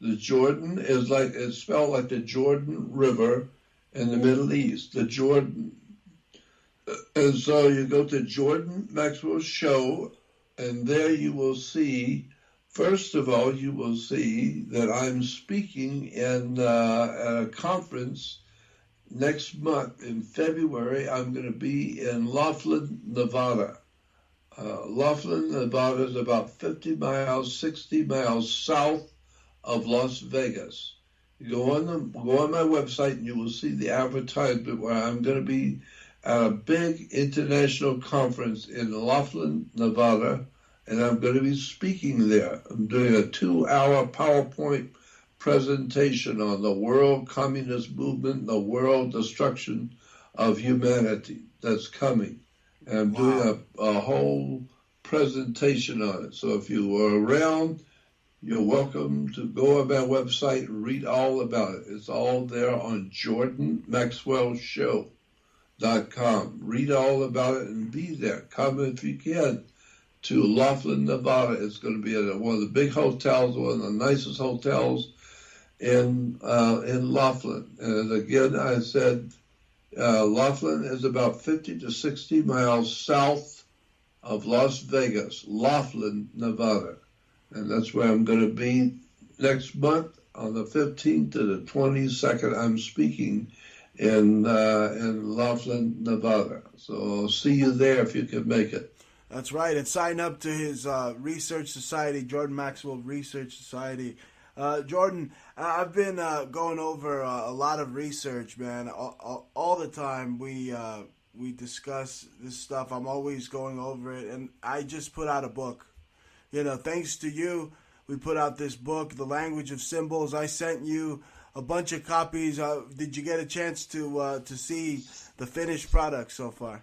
The Jordan is like, it's spelled like the Jordan River in the Middle East, the Jordan. And so you go to Jordan Maxwell Show, and there you will see, first of all, you will see that I'm speaking at a conference next month in February. I'm going to be in Laughlin, Nevada. Laughlin, Nevada is about 50 miles, 60 miles south of Las Vegas. You go on my website and you will see the advertisement where I'm going to be at a big international conference in Laughlin, Nevada, and I'm going to be speaking there. I'm doing a 2-hour PowerPoint presentation on the world communist movement, the world destruction of humanity that's coming. And I'm doing a whole presentation on it. So if you are around, you're welcome to go on my website and read all about it. It's all there on JordanMaxwellShow.com. Read all about it and be there. Come if you can to Laughlin, Nevada. It's going to be at one of the big hotels, one of the nicest hotels in Laughlin. And again, I said Laughlin is about 50 to 60 miles south of Las Vegas, Laughlin, Nevada. And that's where I'm going to be next month on the 15th to the 22nd. I'm speaking in Laughlin, Nevada. So I'll see you there if you can make it.
That's right. And sign up to his research society, Jordan Maxwell Research Society. Jordan, I've been going over a lot of research, man. All the time we discuss this stuff. I'm always going over it. And I just put out a book. You know, thanks to you, we put out this book, The Language of Symbols. I sent you a bunch of copies. Did you get a chance to see the finished product so far?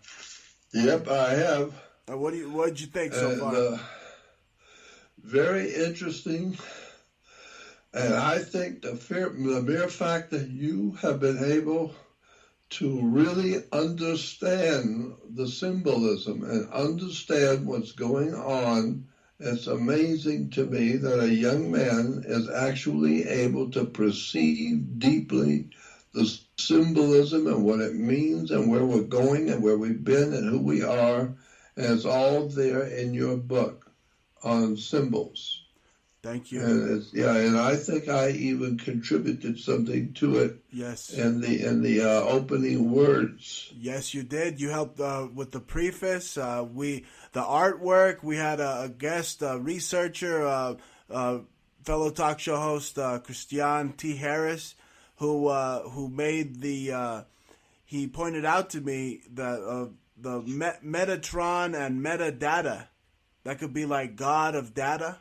Yep, I have.
What did you think so far?
Very interesting. And I think the mere fact that you have been able to really understand the symbolism and understand what's going on, it's amazing to me that a young man is actually able to perceive deeply the symbolism and what it means and where we're going and where we've been and who we are. And it's all there in your book on symbols.
Thank you.
And I think I even contributed something to it.
Yes.
In the opening words.
Yes, you did. You helped with the preface. The artwork. We had a guest researcher, fellow talk show host Christian T. Harris, who made the. He pointed out to me that the Metatron and metadata, that could be like God of data.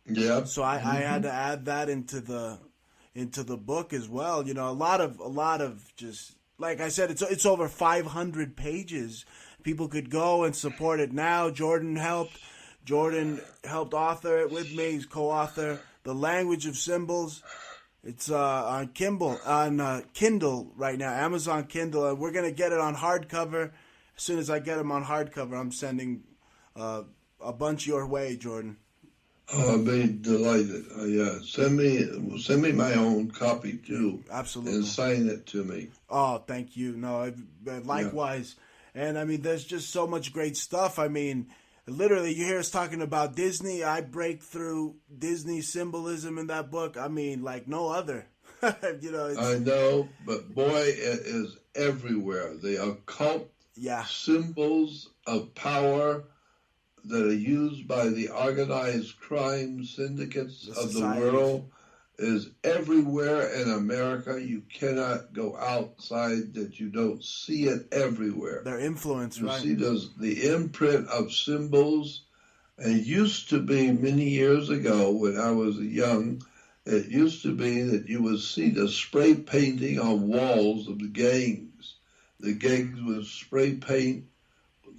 Yeah.
So I had to add that into the book as well. You know, a lot of just, like I said, it's over 500 pages. People could go and support it now. Jordan helped author it with me. He's co-author. The Language of Symbols. It's on Kindle right now, Amazon Kindle, and we're gonna get it on hardcover. As soon as I get them on hardcover, I'm sending a bunch your way, Jordan.
Oh, I'd be delighted. Yeah, send me my own copy too.
Absolutely.
And sign it to me.
Oh, thank you. No, likewise. Yeah. And I mean, there's just so much great stuff. I mean, literally, you hear us talking about Disney. I break through Disney symbolism in that book. I mean, like no other. You know.
I know, but boy, it is everywhere. The occult symbols of power that are used by the organized crime syndicates of the world is everywhere in America. You cannot go outside that you don't see it everywhere.
Their influence, right?
You see the imprint of symbols. And it used to be many years ago when I was young, it used to be that you would see the spray painting on walls of the gangs. The gangs would spray paint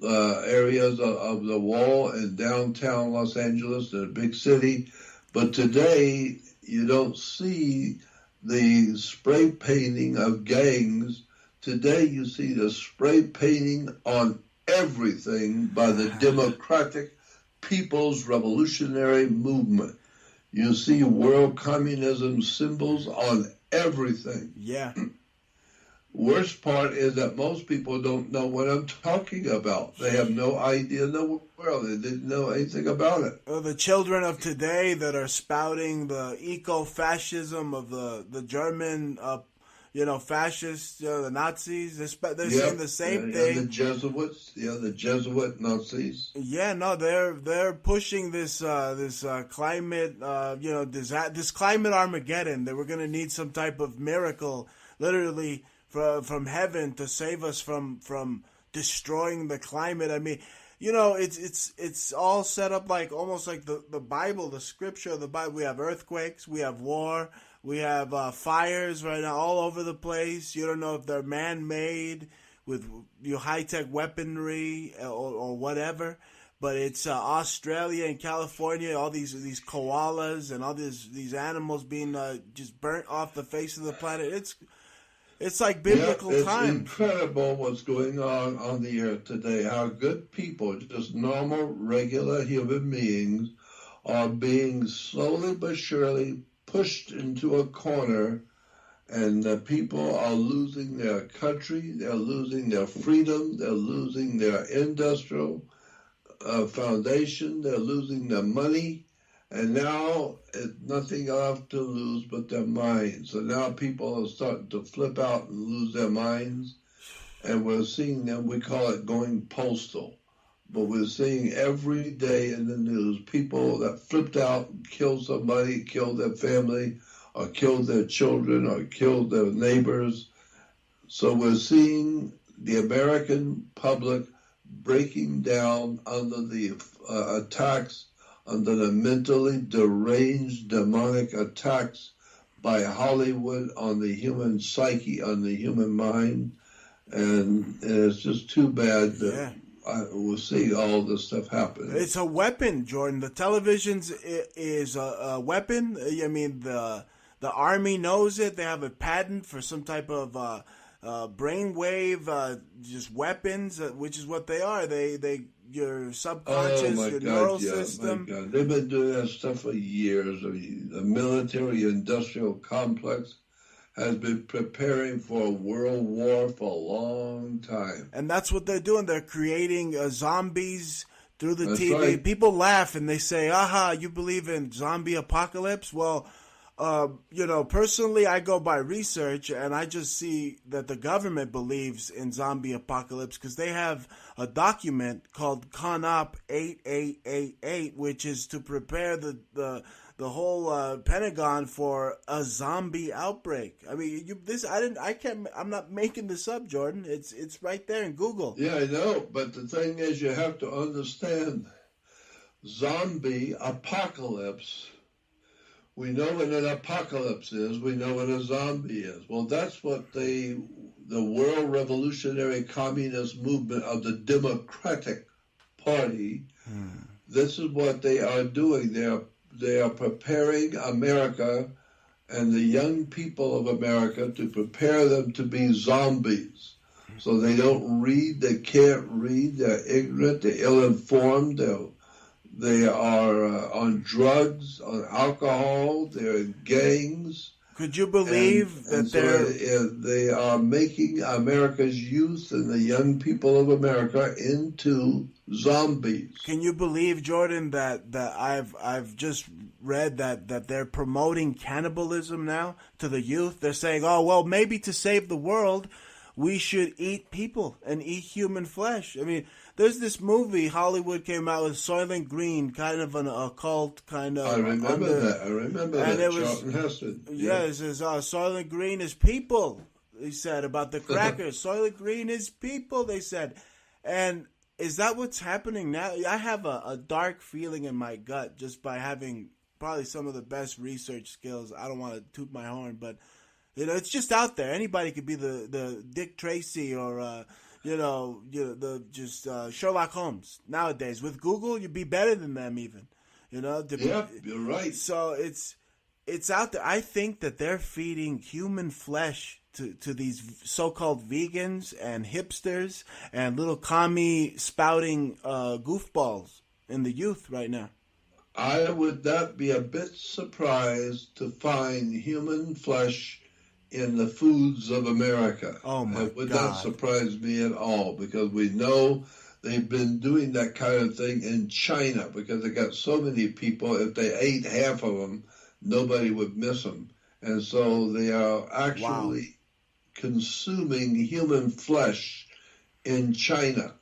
areas of the wall in downtown Los Angeles, in a big city. But today, you don't see the spray painting of gangs. Today, you see the spray painting on everything by the Democratic People's Revolutionary Movement. You see world communism symbols on everything.
Yeah.
Worst part is that most people don't know what I'm talking about. They have no idea in the world. They didn't know anything about it.
The children of today that are spouting the eco-fascism of the German, fascists, the Nazis, they're saying the same thing.
The Jesuits, the Jesuit Nazis.
Yeah, no, they're pushing this climate, this climate Armageddon. That we're going to need some type of miracle, literally, from heaven to save us from destroying the climate. I mean, it's all set up like almost like the Bible, the scripture of the Bible. We have earthquakes, we have war, we have fires right now all over the place. You don't know if they're man-made with high-tech weaponry or whatever. But it's Australia and California, all these koalas and all these animals being just burnt off the face of the planet. It's like biblical times.
It's incredible what's going on the earth today. How good people, just normal, regular human beings, are being slowly but surely pushed into a corner, and the people are losing their country, they're losing their freedom, they're losing their industrial foundation, they're losing their money. And now it's nothing left to lose but their minds. So now people are starting to flip out and lose their minds. And we're seeing them, we call it going postal. But we're seeing every day in the news people that flipped out and killed somebody, killed their family, or killed their children, or killed their neighbors. So we're seeing the American public breaking down under the attacks, under the mentally deranged demonic attacks by Hollywood on the human psyche, on the human mind. And it's just too bad that we'll see all this stuff happen.
It's a weapon, Jordan. The television is a weapon. I mean, the Army knows it. They have a patent for some type of brainwave, just weapons, which is what they are. They your subconscious, your neural system.
My God. They've been doing that stuff for years. The military-industrial complex has been preparing for a world war for a long time.
And that's what they're doing. They're creating zombies through the
That's
TV.
right.
People laugh and they say, aha, you believe in zombie apocalypse? Well, personally, I go by research, and I just see that the government believes in zombie apocalypse because they have a document called CONOP 8888, which is to prepare the whole Pentagon for a zombie outbreak. I mean, I'm not making this up, Jordan. It's right there in Google.
Yeah, I know, but the thing is, you have to understand, zombie apocalypse. We know what an apocalypse is. We know what a zombie is. Well, that's what the World Revolutionary Communist Movement of the Democratic Party, this is what they are doing. They are preparing America and the young people of America to prepare them to be zombies. So they don't read, they can't read, they're ignorant, they're ill-informed, they are on drugs, on alcohol, they're in gangs.
Could you believe that
they are making America's youth and the young people of America into zombies?
Can you believe, Jordan, that I've just read that they're promoting cannibalism now to the youth? They're saying, oh, well, maybe to save the world, we should eat people and eat human flesh. I mean, there's this movie Hollywood came out with, Soylent Green, kind of an occult kind of.
I remember that.
It
Charlton Heston.
Yeah, it says Soylent Green is people. He said about the crackers. Soylent Green is people. They said, and is that what's happening now? I have a dark feeling in my gut just by having probably some of the best research skills. I don't want to toot my horn, but it's just out there. Anybody could be the Dick Tracy or. Sherlock Holmes nowadays. With Google, you'd be better than them even.
Yeah, you're right.
So it's out there. I think that they're feeding human flesh to these so-called vegans and hipsters and little commie spouting goofballs in the youth right now.
I would not be a bit surprised to find human flesh in the foods of America.
Oh my God.
It would not surprise me at all, because we know they've been doing that kind of thing in China, because they got so many people, if they ate half of them, nobody would miss them. And so they are actually consuming human flesh in China.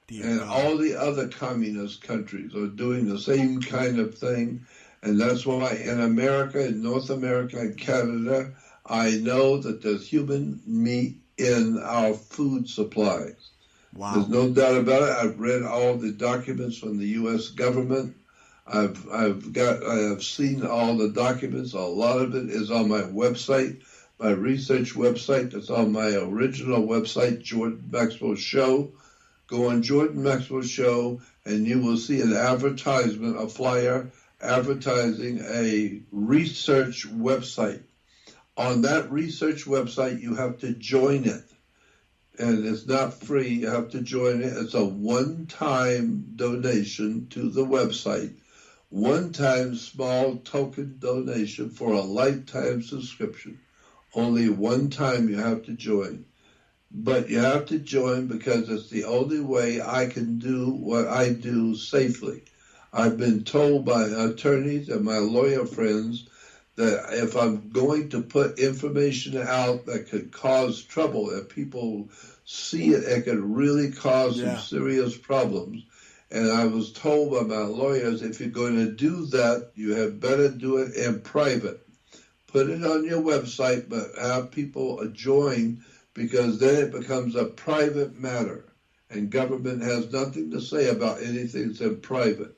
And all the other communist countries are doing the same kind of thing. And that's why in America, in North America, and Canada, I know that there's human meat in our food supplies.
Wow.
There's no doubt about it. I've read all the documents from the U.S. government. I've seen all the documents. A lot of it is on my website, my research website. That's on my original website, Jordan Maxwell Show. Go on Jordan Maxwell Show, and you will see an advertisement, a flyer advertising a research website. On that research website, you have to join it. And it's not free. You have to join it. It's a one-time donation to the website. One-time small token donation for a lifetime subscription. Only one time you have to join. But you have to join because it's the only way I can do what I do safely. I've been told by attorneys and my lawyer friends that if I'm going to put information out that could cause trouble, if people see it, it could really cause some serious problems. And I was told by my lawyers, if you're going to do that, you had better do it in private. Put it on your website, but have people join, because then it becomes a private matter. And government has nothing to say about anything that's in private.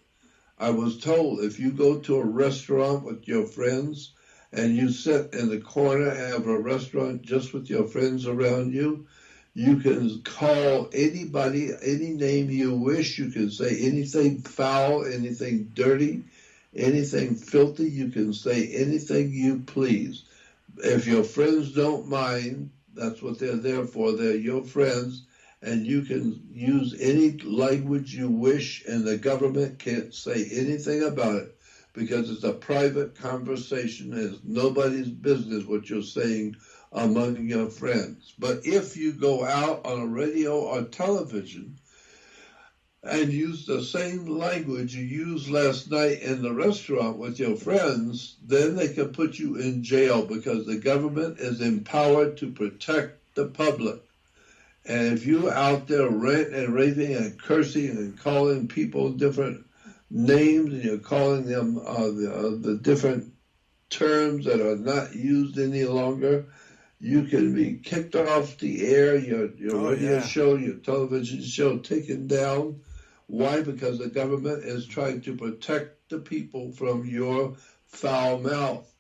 I was told if you go to a restaurant with your friends and you sit in the corner of a restaurant just with your friends around you, you can call anybody, any name you wish. You can say anything foul, anything dirty, anything filthy. You can say anything you please. If your friends don't mind, that's what they're there for. They're your friends. And you can use any language you wish, and the government can't say anything about it because it's a private conversation. It's nobody's business what you're saying among your friends. But if you go out on a radio or television and use the same language you used last night in the restaurant with your friends, then they can put you in jail because the government is empowered to protect the public. And if you're out there ranting and raving and cursing and calling people different names, and you're calling them the different terms that are not used any longer, you can be kicked off the air, your radio show, your television show taken down. Why? Because the government is trying to protect the people from your foul mouth.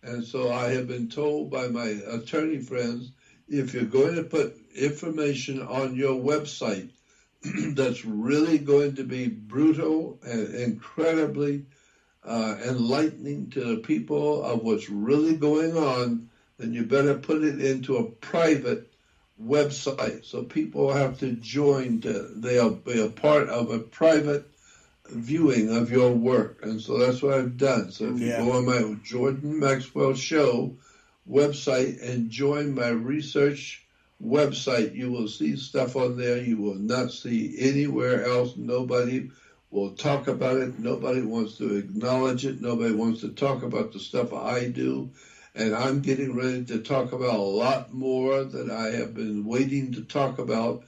And so I have been told by my attorney friends, if you're going to put information on your website that's really going to be brutal and incredibly enlightening to the people of what's really going on, then you better put it into a private website so people have to join, they'll be a part of a private viewing of your work. And so that's what I've done. So if you go on my Jordan Maxwell Show website and join my research website, you will see stuff on there you will not see anywhere else. Nobody will talk about it. Nobody wants to acknowledge it. Nobody wants to talk about the stuff I do. And I'm getting ready to talk about a lot more that I have been waiting to talk about,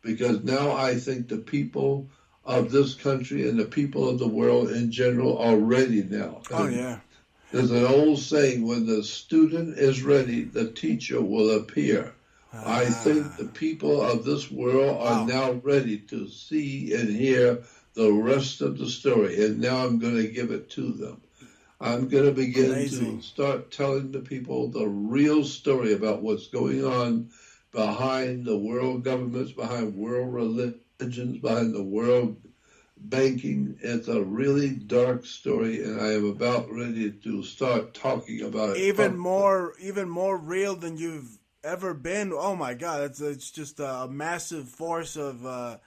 because now I think the people of this country and the people of the world in general are ready now.
Oh, yeah.
There's an old saying, when the student is ready, the teacher will appear. I think the people of this world are now ready to see and hear the rest of the story. And now I'm going to give it to them. I'm going to begin to start telling the people the real story about what's going on behind the world governments, behind world religions, behind the world banking. It's a really dark story, and I am about ready to start talking about it.
Even more real than you've ever been. Oh my God, it's just a massive force of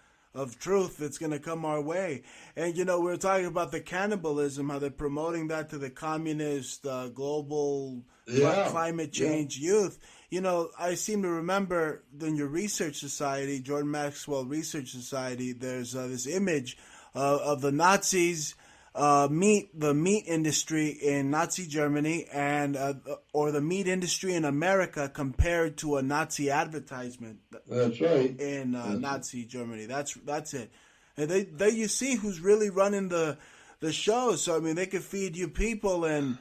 truth that's going to come our way. And, we were talking about the cannibalism, how they're promoting that to the communist, global climate change youth. I seem to remember in your research society, Jordan Maxwell Research Society, there's this image of the Nazis, the meat industry in Nazi Germany and or the meat industry in America compared to a Nazi advertisement.
That's right.
In Nazi Germany. That's it. And they you see who's really running the show. So I mean, they could feed you people, and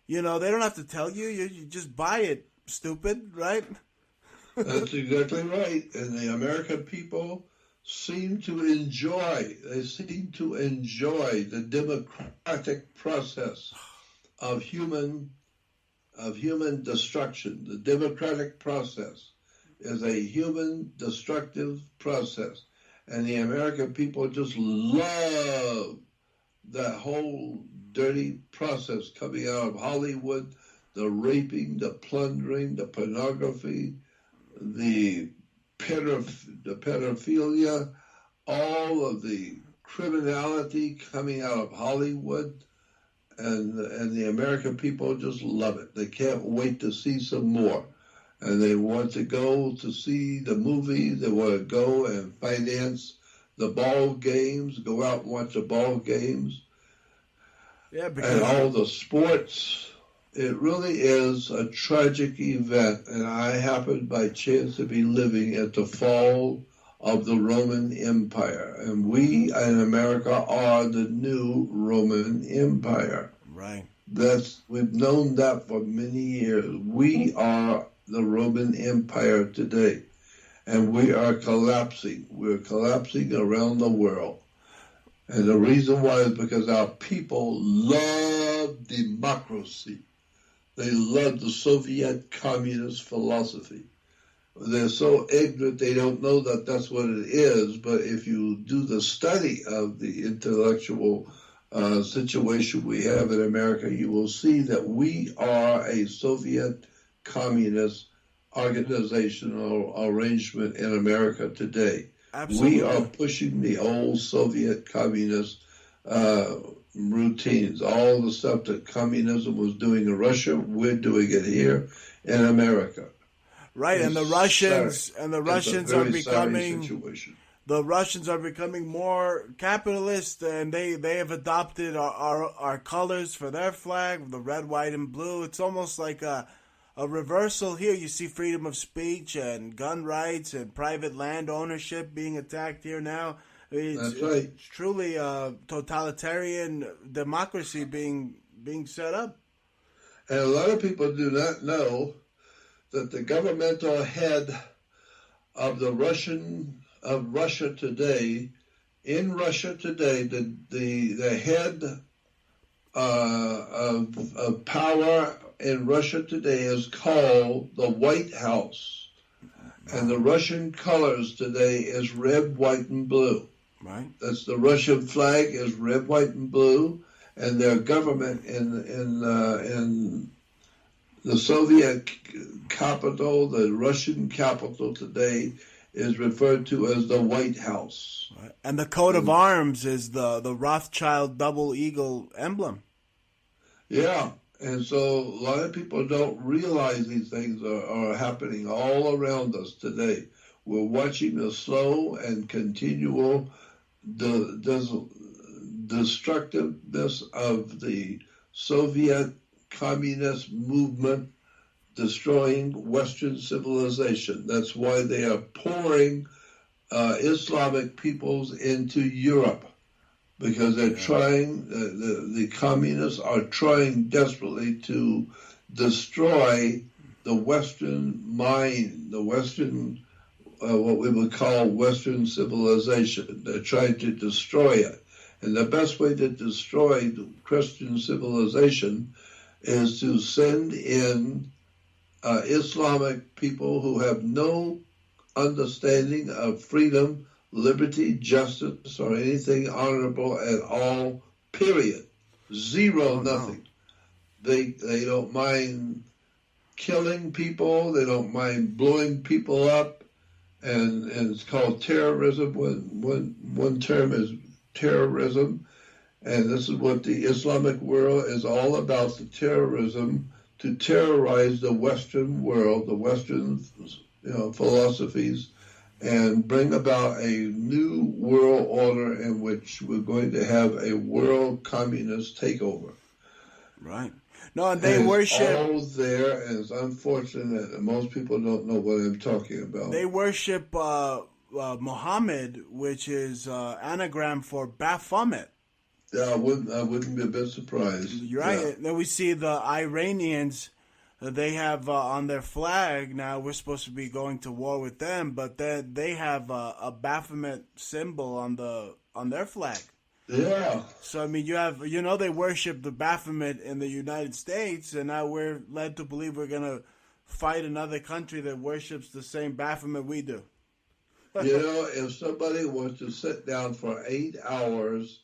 they don't have to tell you. You just buy it. Stupid, right?
That's exactly right. And the American people seem to enjoy the democratic process of human destruction. The democratic process is a human destructive process, and the American people just love that whole dirty process coming out of Hollywood, the raping, the plundering, the pornography, the pedophilia, all of the criminality coming out of Hollywood, and the American people just love it. They can't wait to see some more, and they want to go to see the movies. They want to go and finance the ball games, go out and watch the ball games, and all the sports. It really is a tragic event, and I happened by chance to be living at the fall of the Roman Empire, and we in America are the new Roman Empire.
Right.
We've known that for many years. We are the Roman Empire today, and we are collapsing. We're collapsing around the world. And the reason why is because our people love democracy. They love the Soviet communist philosophy. They're so ignorant they don't know that that's what it is, but if you do the study of the intellectual situation we have in America, you will see that we are a Soviet communist organizational arrangement in America today.
Absolutely.
We are pushing the old Soviet communist routines, all the stuff that communism was doing in Russia, we're doing it here in America.
Right, and the Russians are becoming the Russians are becoming more capitalist, and they have adopted our colors for their flag, the red, white, and blue. It's almost like a reversal here. You see freedom of speech and gun rights and private land ownership being attacked here now.
That's right.
It's truly a totalitarian democracy being set up.
And a lot of people do not know that the governmental head of Russia today, the head of power in Russia today is called the White House. And the Russian colors today is red, white, and blue.
Right.
That's the Russian flag is red, white, and blue, and their government in the Soviet capital, the Russian capital today, is referred to as the White House.
Right. And the coat of arms is the Rothschild double eagle emblem.
Yeah, and so a lot of people don't realize these things are happening all around us today. We're watching the slow and continual destructiveness of the Soviet communist movement destroying Western civilization. That's why they are pouring Islamic peoples into Europe, because they're trying, the communists are trying desperately to destroy the Western mind, the Western, what we would call Western civilization. They're trying to destroy it. And the best way to destroy the Christian civilization is to send in Islamic people who have no understanding of freedom, liberty, justice, or anything honorable at all, period. Zero, nothing. They don't mind killing people. They don't mind blowing people up. And it's called terrorism. One term is terrorism. And this is what the Islamic world is all about, the terrorism, to terrorize the Western world, the Western philosophies, and bring about a new world order in which we're going to have a world communist takeover.
Right. No, and they worship.
All there, and it's unfortunate that most people don't know what I'm talking about.
They worship Muhammad, which is anagram for Baphomet.
Yeah, I wouldn't be a bit surprised.
You're right. Yeah. Then we see the Iranians. They have on their flag now. We're supposed to be going to war with them, but they have a Baphomet symbol on their flag.
Yeah.
So I mean, they worship the Baphomet in the United States, and now we're led to believe we're gonna fight another country that worships the same Baphomet we do.
If somebody was to sit down for 8 hours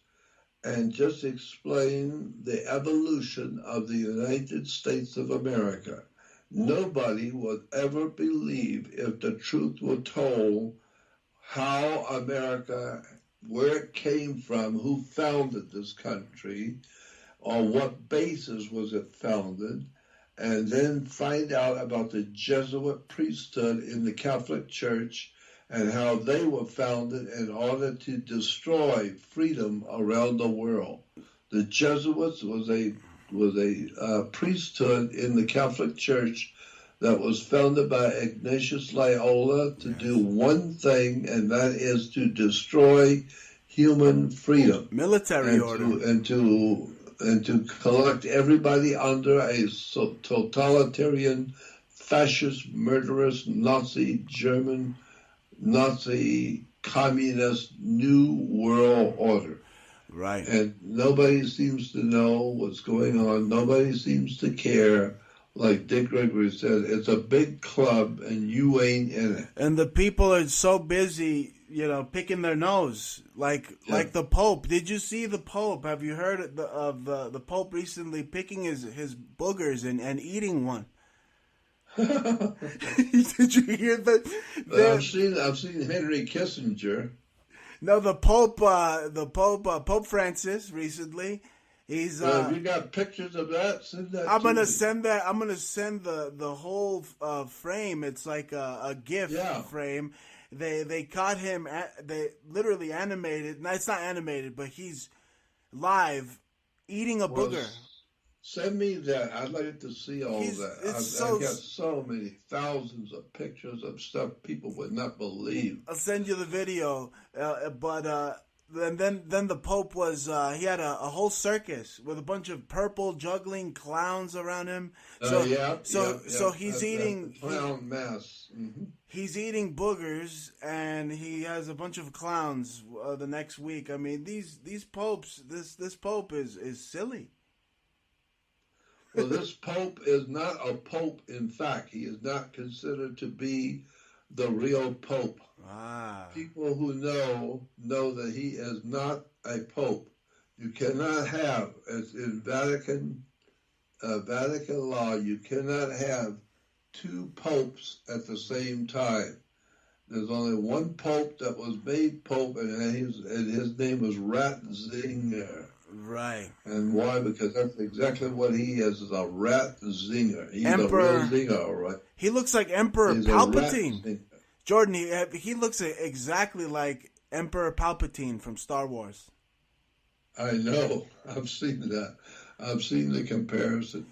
and just explain the evolution of the United States of America, nobody would ever believe, if the truth were told, how America, where it came from, who founded this country, on what basis was it founded, and then find out about the Jesuit priesthood in the Catholic Church and how they were founded in order to destroy freedom around the world. The Jesuits was a priesthood in the Catholic Church that was founded by Ignatius Loyola to do one thing, and that is to destroy human freedom,
military order,
and to collect everybody under a totalitarian, fascist, murderous, Nazi, communist, new world order.
Right.
And nobody seems to know what's going on. Nobody seems to care. Like Dick Gregory said, it's a big club and you ain't in it.
And the people are so busy, picking their nose. Like the Pope. Did you see the Pope? Have you heard of the Pope recently picking his boogers and eating one? Did you hear that?
I've seen Henry Kissinger.
No, the Pope Francis recently. He's.
Have you got pictures of that? Send that.
I'm gonna send that. I'm gonna send the whole frame. It's like a GIF frame, they caught him. They literally animated. No, it's not animated, but he's live eating a booger.
Send me that. I'd like to see all that. I've got so many thousands of pictures of stuff people would not believe.
I'll send you the video. Then the Pope was he had a whole circus with a bunch of purple juggling clowns around him. So he's eating
clown mass. Mm-hmm.
He's eating boogers and he has a bunch of clowns the next week. I mean, these popes. This Pope is silly.
Well, this Pope is not a Pope. In fact, he is not considered to be the real Pope. People who know that he is not a Pope. You cannot have, as in Vatican law, you cannot have two popes at the same time. There's only one Pope that was made Pope, and his name was Ratzinger.
Right.
And why? Because that's exactly what he is a Ratzinger. He's
Emperor,
a real zinger, all right?
He looks like Emperor Palpatine. Jordan, he looks exactly like Emperor Palpatine from Star Wars.
I know. I've seen that. I've seen the comparison.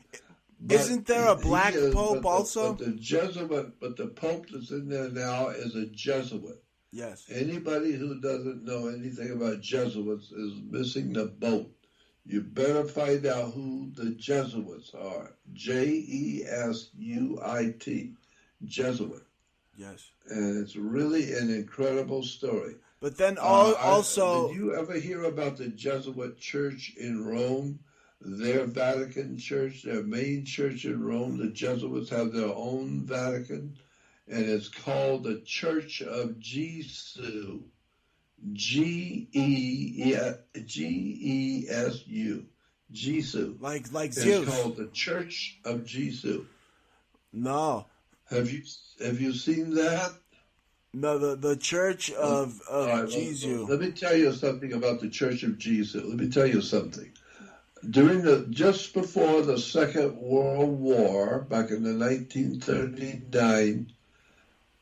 Isn't there a black Pope also?
But the Pope that's in there now is a Jesuit.
Yes.
Anybody who doesn't know anything about Jesuits is missing the boat. You better find out who the Jesuits are. Jesuit. Jesuit.
Yes.
And it's really an incredible story.
But then also...
Did you ever hear about the Jesuit church in Rome? Their Vatican church, their main church in Rome, the Jesuits have their own Vatican. And it's called the Church of Jesu. Gesu. Jesu.
Like
Zeus. It's called the Church of Jesu.
No.
Have you seen that?
No, the Church of Jesu.
Let me tell you something about the Church of Jesu. Let me tell you something. Just before the Second World War, back in the 1939,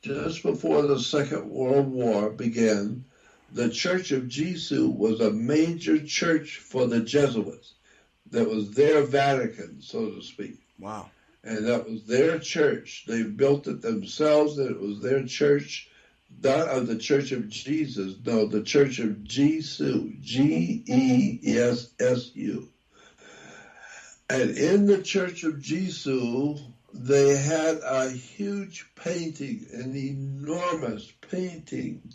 just before the Second World War began, the Church of Jesu was a major church for the Jesuits. That was their Vatican, so to speak.
Wow.
And that was their church. They built it themselves, and it was their church, not of the Church of Jesus, no, the Church of Jesu, Gessu. And in the Church of Jesu, they had a huge painting, an enormous painting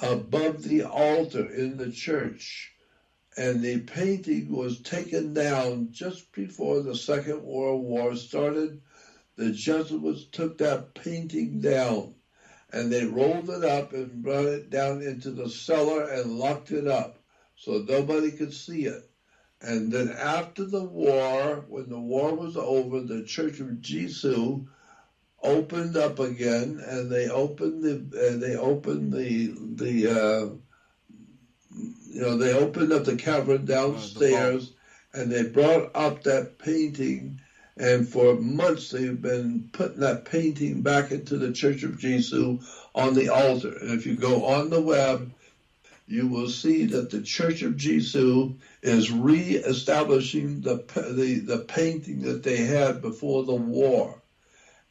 above the altar in the church. And the painting was taken down just before the Second World War started. The Jesuits took that painting down, and they rolled it up and brought it down into the cellar and locked it up so nobody could see it. And then after the war, when the war was over, the Church of Jesu opened up again, and they opened up the cavern downstairs, and they brought up that painting. And for months, they've been putting that painting back into the Church of Jesu on the altar. And if you go on the web, you will see that the Church of Jesu is re-establishing the painting that they had before the war.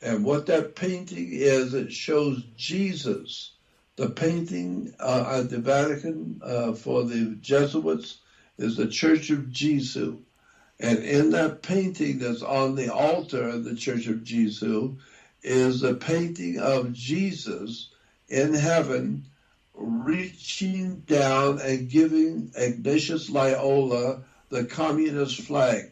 And what that painting is, it shows Jesus. The painting at the Vatican for the Jesuits is the Church of Jesu. And in that painting that's on the altar of the Church of Jesu is the painting of Jesus in heaven reaching down and giving Ignatius Loyola the communist flag,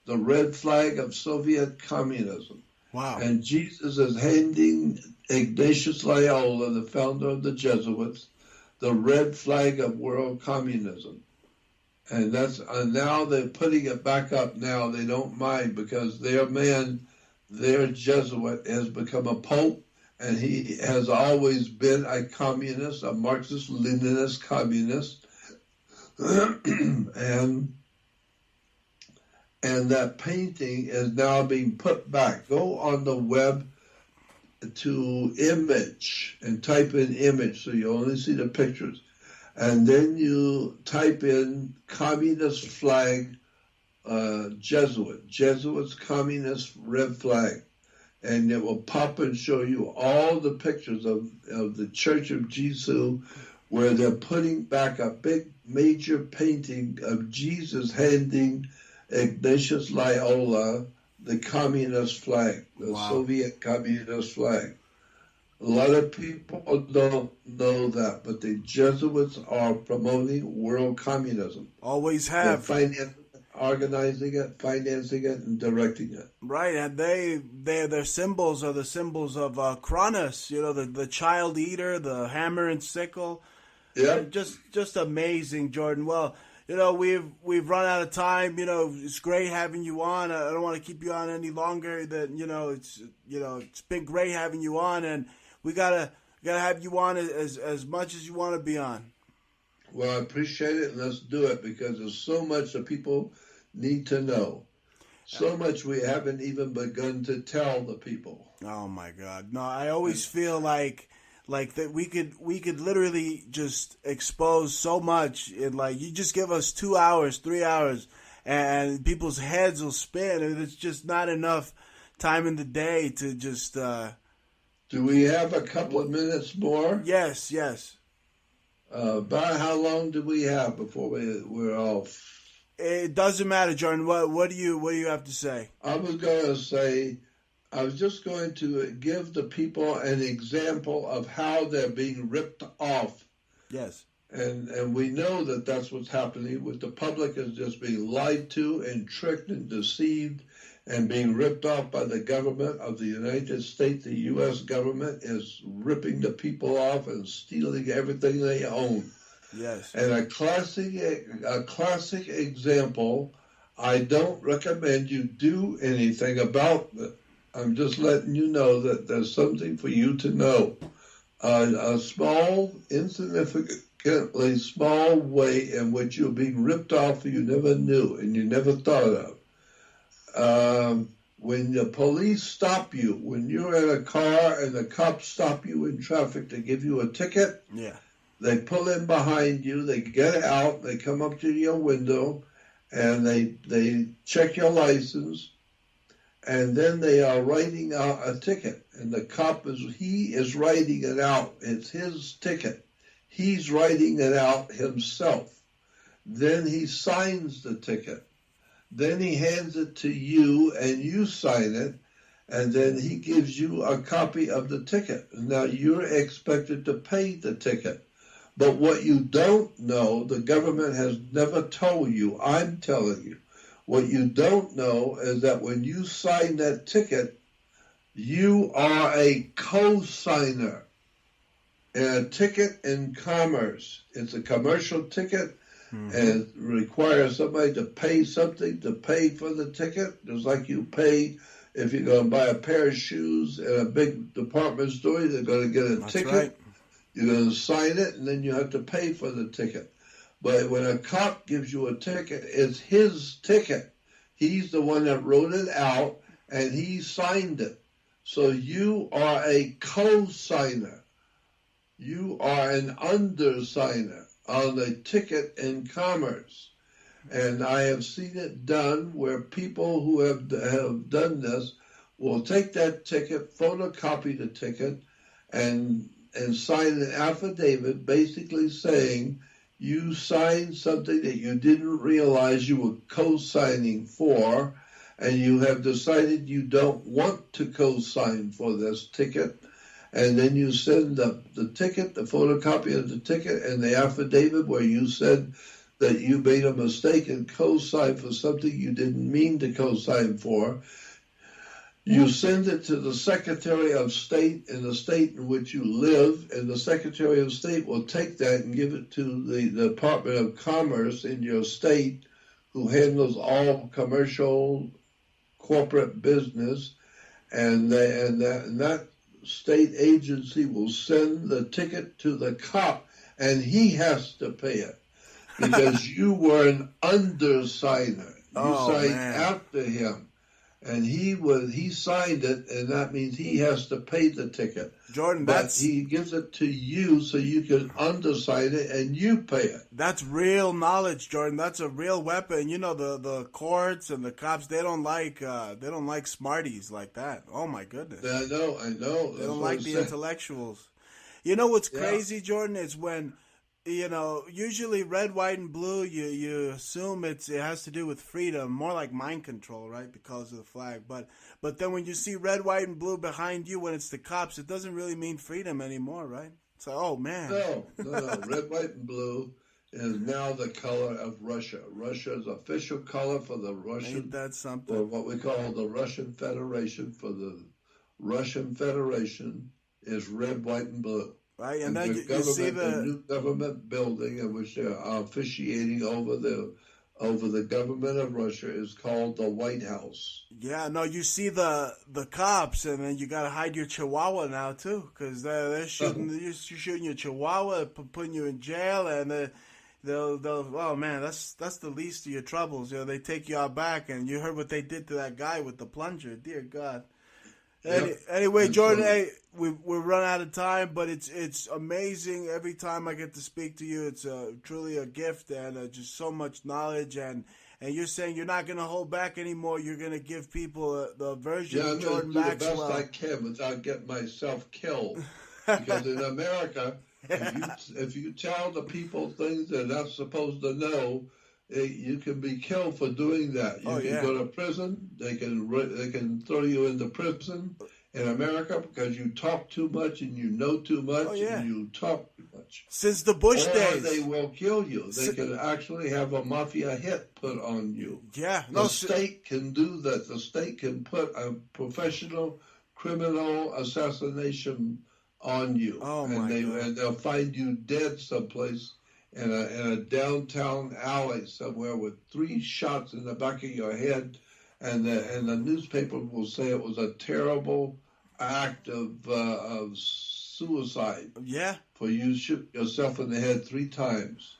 the red flag of Soviet communism.
Wow.
And Jesus is handing Ignatius Loyola, the founder of the Jesuits, the red flag of world communism. And now they're putting it back up now. They don't mind because their Jesuit has become a pope, and he has always been a communist, a Marxist-Leninist communist. and that painting is now being put back. Go on the web. to image and type in image, so you only see the pictures. And then you type in communist flag, Jesuits communist red flag. And it will pop and show you all the pictures of the Church of Jesus, where they're putting back a big major painting of Jesus handing Ignatius Loyola the communist flag, the Soviet communist flag. A lot of people don't know that, but the Jesuits are promoting world communism.
Always have.
They're organizing it, financing it, and directing it.
Right, and their symbols are the symbols of Cronus, the child eater, the hammer and sickle.
Yeah,
just amazing, Jordan. Well, we've run out of time. It's great having you on. I don't want to keep you on any longer. It's been great having you on, and we gotta have you on as much as you want to be on.
Well, I appreciate it, and let's do it, because there's so much that people need to know. So much we haven't even begun to tell the people.
Oh my God! No, I always feel like that we could literally just expose so much in, you just give us 2 hours, 3 hours, and people's heads will spin, and it's just not enough time in the day to just.
Do we have a couple of minutes more?
Yes.
About how long do we have before we're off?
It doesn't matter, Jordan. What do you have to say?
I was just going to give the people an example of how they're being ripped off.
Yes.
And we know that that's what's happening. With the public is just being lied to and tricked and deceived and being ripped off by the government of the United States. The U.S. government is ripping the people off and stealing everything they own.
Yes.
And a classic example, I don't recommend you do anything about it. I'm just letting you know that there's something for you to know. A small, insignificantly small way in which you're being ripped off you never knew and you never thought of. When the police stop you, when you're in a car and the cops stop you in traffic to give you a ticket, they pull in behind you, they get out, they come up to your window, and they check your license, and then they are writing out a ticket. And the cop is writing it out. It's his ticket. He's writing it out himself. Then he signs the ticket. Then he hands it to you, and you sign it, and then he gives you a copy of the ticket. Now, you're expected to pay the ticket. But what you don't know, the government has never told you, I'm telling you, what you don't know is that when you sign that ticket, you are a co-signer in a ticket in commerce. It's a commercial ticket. And it requires somebody to pay something to pay for the ticket, just like you pay if you're going to buy a pair of shoes at a big department store. They're going to get a ticket. Right. You're going to sign it, and then you have to pay for the ticket. But when a cop gives you a ticket, it's his ticket. He's the one that wrote it out, and he signed it. So you are a co-signer. You are an undersigner on a ticket in commerce. And I have seen it done where people who have done this will take that ticket, photocopy the ticket, and sign an affidavit basically saying you signed something that you didn't realize you were co-signing for, and you have decided you don't want to co-sign for this ticket. And then you send the ticket, the photocopy of the ticket, and the affidavit where you said that you made a mistake and co-signed for something you didn't mean to co-sign for. You send it to the Secretary of State in the state in which you live, and the Secretary of State will take that and give it to the Department of Commerce in your state, who handles all commercial corporate business, and that state agency will send the ticket to the cop, and he has to pay it because you were an undersigner. You signed after him. and he signed it, and that means he has to pay the ticket.
Jordan,
but he gives it to you so you can undersign it and you pay it.
That's real knowledge, Jordan. That's a real weapon. You know, the courts and the cops, they don't like smarties like that. Oh my goodness.
I know.
They don't like the intellectuals. You know what's crazy, Jordan, is when, you know, usually red, white, and blue, you assume it has to do with freedom, more like mind control, right, because of the flag. But then when you see red, white, and blue behind you when it's the cops, it doesn't really mean freedom anymore, right? So, oh, man.
No. Red, white, and blue is now the color of Russia. Russia's official color for the Russian,
ain't that something?
or what we call the Russian Federation. For the Russian Federation is red, white, and blue.
Right, and then
the
you see the
new government building in which they are officiating over the government of Russia is called the White House.
Yeah, no, you see the cops, and then you gotta hide your Chihuahua now too, because they're shooting you're shooting your Chihuahua, putting you in jail, and they'll oh man, that's the least of your troubles. You know, they take you out back, and you heard what they did to that guy with the plunger. Dear God. Anyway, Jordan, hey, we're run out of time, but it's amazing every time I get to speak to you. It's truly a gift and just so much knowledge. And you're saying you're not going to hold back anymore. You're going to give people the version of Jordan Maxwell.
I'm going to do the best I can without getting myself killed. Because in America, if you tell the people things they're not supposed to know, you can be killed for doing that. You can go to prison. They can throw you into prison in America because you talk too much and you know too much and you talk too much.
Since the Bush days,
they will kill you. They can actually have a mafia hit put on you.
Yeah,
the state can do that. The state can put a professional criminal assassination on you, and they'll find you dead someplace. In a downtown alley somewhere with 3 shots in the back of your head, and the newspaper will say it was a terrible act of suicide.
Yeah.
For you shoot yourself in the head 3 times.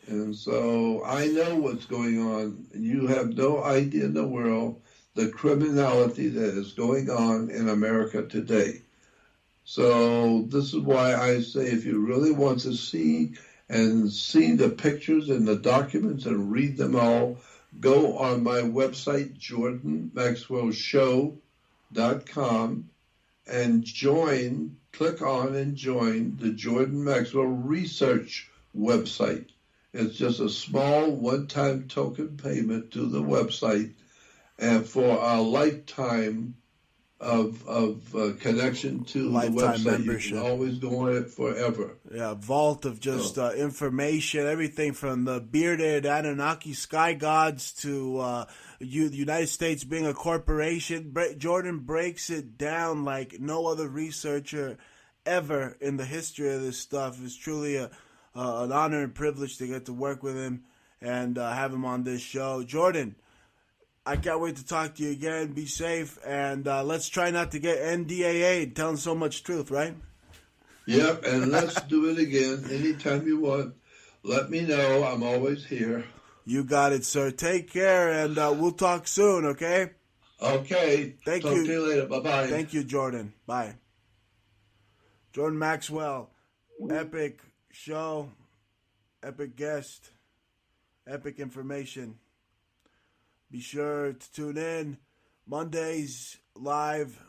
And so I know what's going on. You have no idea in the world the criminality that is going on in America today. So this is why I say if you really want to see the pictures and the documents and read them all, go on my website, JordanMaxwellShow.com, and click on and join the Jordan Maxwell Research website. It's just a small one-time token payment to the website, and for a lifetime of connection to the website.
Membership.
You can always go on it forever.
Yeah, vault of just information, everything from the bearded Anunnaki sky gods to the United States being a corporation. Jordan breaks it down like no other researcher ever in the history of this stuff. It's truly an honor and privilege to get to work with him and have him on this show. Jordan, I can't wait to talk to you again. Be safe, and let's try not to get NDAA'd telling so much truth, right?
Yep, and let's do it again anytime you want. Let me know. I'm always here.
You got it, sir. Take care, and we'll talk soon, okay?
Okay.
Thank
Talk
you.
to you later. Bye-bye.
Thank you, Jordan. Bye. Jordan Maxwell, epic show, epic guest, epic information. Be sure to tune in Mondays live,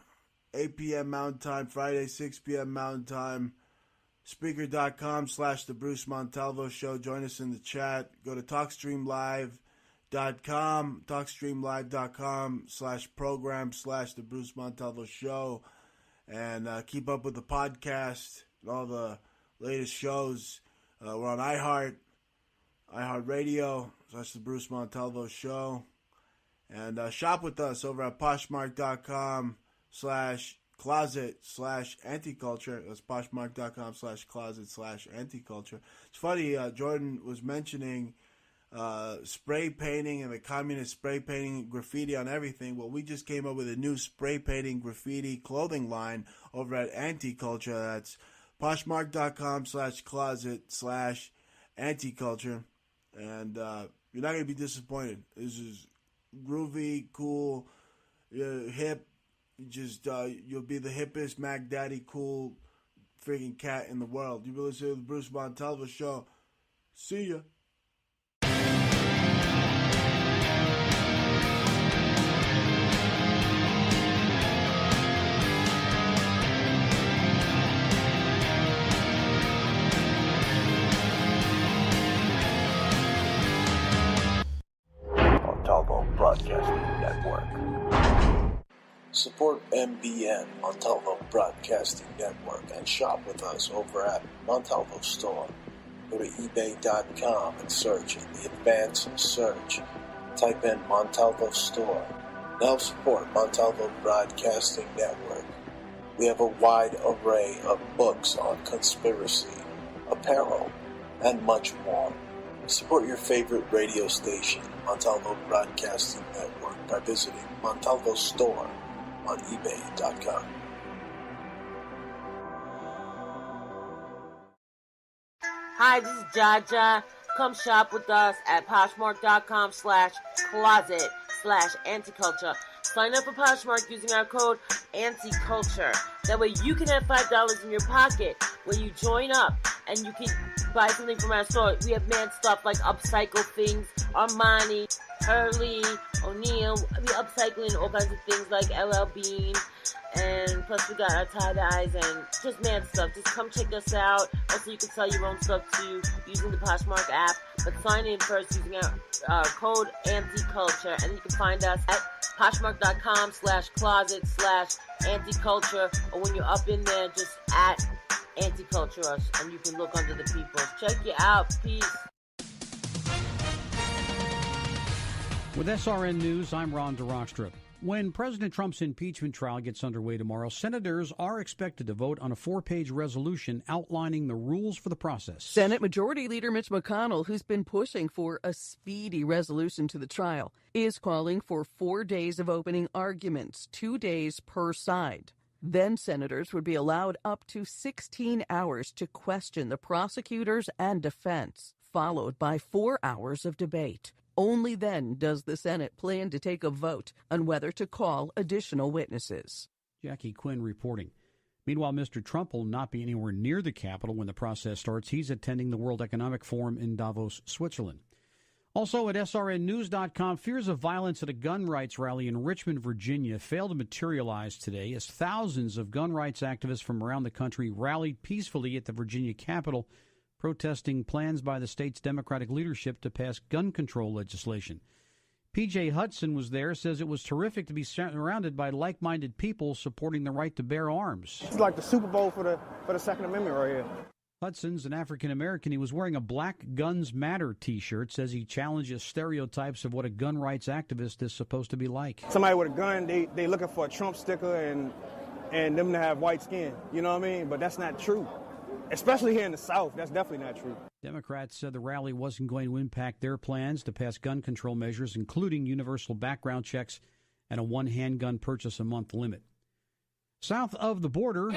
8 p.m. Mountain Time, Friday, 6 p.m. Mountain Time. Speaker.com/The Bruce Montalvo Show. Join us in the chat. Go to TalkStreamLive.com, TalkStreamLive.com/program/The Bruce Montalvo Show. And keep up with the podcast and all the latest shows. We're on iHeartRadio, /The Bruce Montalvo Show. And shop with us over at Poshmark.com/closet/anticulture. That's Poshmark.com/closet/anticulture. It's funny, Jordan was mentioning spray painting and the communist spray painting graffiti on everything. Well, we just came up with a new spray painting graffiti clothing line over at Anticulture. That's Poshmark.com/closet/anticulture. And you're not going to be disappointed. This is groovy, cool, You're hip. You'll be the hippest Mac Daddy cool freaking cat in the world. You've been listening to the Bruce Montalvo Show. See ya.
Montalvo Broadcasting Network. Support MBN, Montalvo Broadcasting Network, and shop with us over at Montalvo Store. Go to ebay.com and search in the advanced search. Type in Montalvo Store. Now support Montalvo Broadcasting Network. We have a wide array of books on conspiracy, apparel, and much more. Support your favorite radio station, Montalvo Broadcasting Network, by visiting Montalvo Store on ebay.com.
Hi, this is Jaja. Come shop with us at Poshmark.com/closet/anticulture. Sign up for Poshmark using our code anticulture. That way you can have $5 in your pocket when you join up and you can buy something from our store. We have mad stuff like upcycle things, Armani, Hurley, O'Neill. We upcycling all kinds of things like LL Bean. And plus we got our tie-dyes and just mad stuff. Just come check us out. Also, you can sell your own stuff too using the Poshmark app. But sign in first using our code anticulture. And you can find us at Poshmark.com/closet/anticulture. Or when you're up in there, just at anticulture us. And you can look under the people. Check you out. Peace.
With SRN News, I'm Ron DeRockstrup. When President Trump's impeachment trial gets underway tomorrow, senators are expected to vote on a 4-page resolution outlining the rules for the process.
Senate Majority Leader Mitch McConnell, who's been pushing for a speedy resolution to the trial, is calling for 4 days of opening arguments, 2 days per side. Then senators would be allowed up to 16 hours to question the prosecutors and defense, followed by 4 hours of debate. Only then does the Senate plan to take a vote on whether to call additional witnesses.
Jackie Quinn reporting. Meanwhile, Mr. Trump will not be anywhere near the Capitol when the process starts. He's attending the World Economic Forum in Davos, Switzerland. Also at srnnews.com, fears of violence at a gun rights rally in Richmond, Virginia failed to materialize today as thousands of gun rights activists from around the country rallied peacefully at the Virginia Capitol, protesting plans by the state's Democratic leadership to pass gun control legislation. P.J. Hudson was there, says it was terrific to be surrounded by like-minded people supporting the right to bear arms.
It's like the Super Bowl for the Second Amendment right here.
Hudson's an African-American. He was wearing a Black Guns Matter T-shirt, says he challenges stereotypes of what a gun rights activist is supposed to be like.
Somebody with a gun, they looking for a Trump sticker and them to have white skin, you know what I mean? But that's not true. Especially here in the South, that's definitely not true.
Democrats said the rally wasn't going to impact their plans to pass gun control measures, including universal background checks and a one handgun purchase a month limit. South of the border,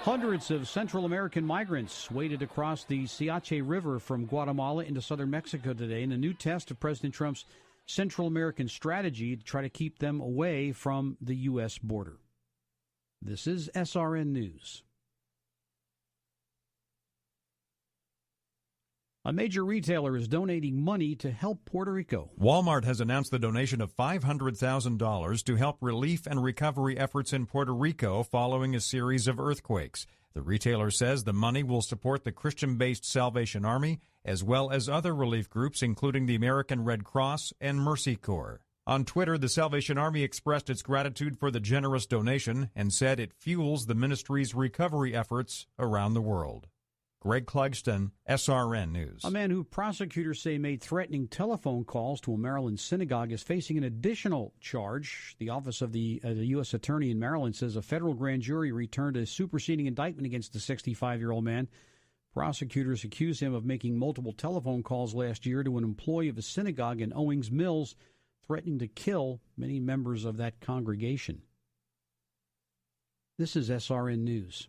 hundreds of Central American migrants waded across the Siache River from Guatemala into southern Mexico today in a new test of President Trump's Central American strategy to try to keep them away from the U.S. border. This is SRN News. A major retailer is donating money to help Puerto Rico.
Walmart has announced the donation of $500,000 to help relief and recovery efforts in Puerto Rico following a series of earthquakes. The retailer says the money will support the Christian-based Salvation Army as well as other relief groups, including the American Red Cross and Mercy Corps. On Twitter, the Salvation Army expressed its gratitude for the generous donation and said it fuels the ministry's recovery efforts around the world. Greg Clugston, SRN News.
A man who prosecutors say made threatening telephone calls to a Maryland synagogue is facing an additional charge. The Office of the U.S. Attorney in Maryland says a federal grand jury returned a superseding indictment against the 65-year-old man. Prosecutors accuse him of making multiple telephone calls last year to an employee of a synagogue in Owings Mills, threatening to kill many members of that congregation. This is SRN News.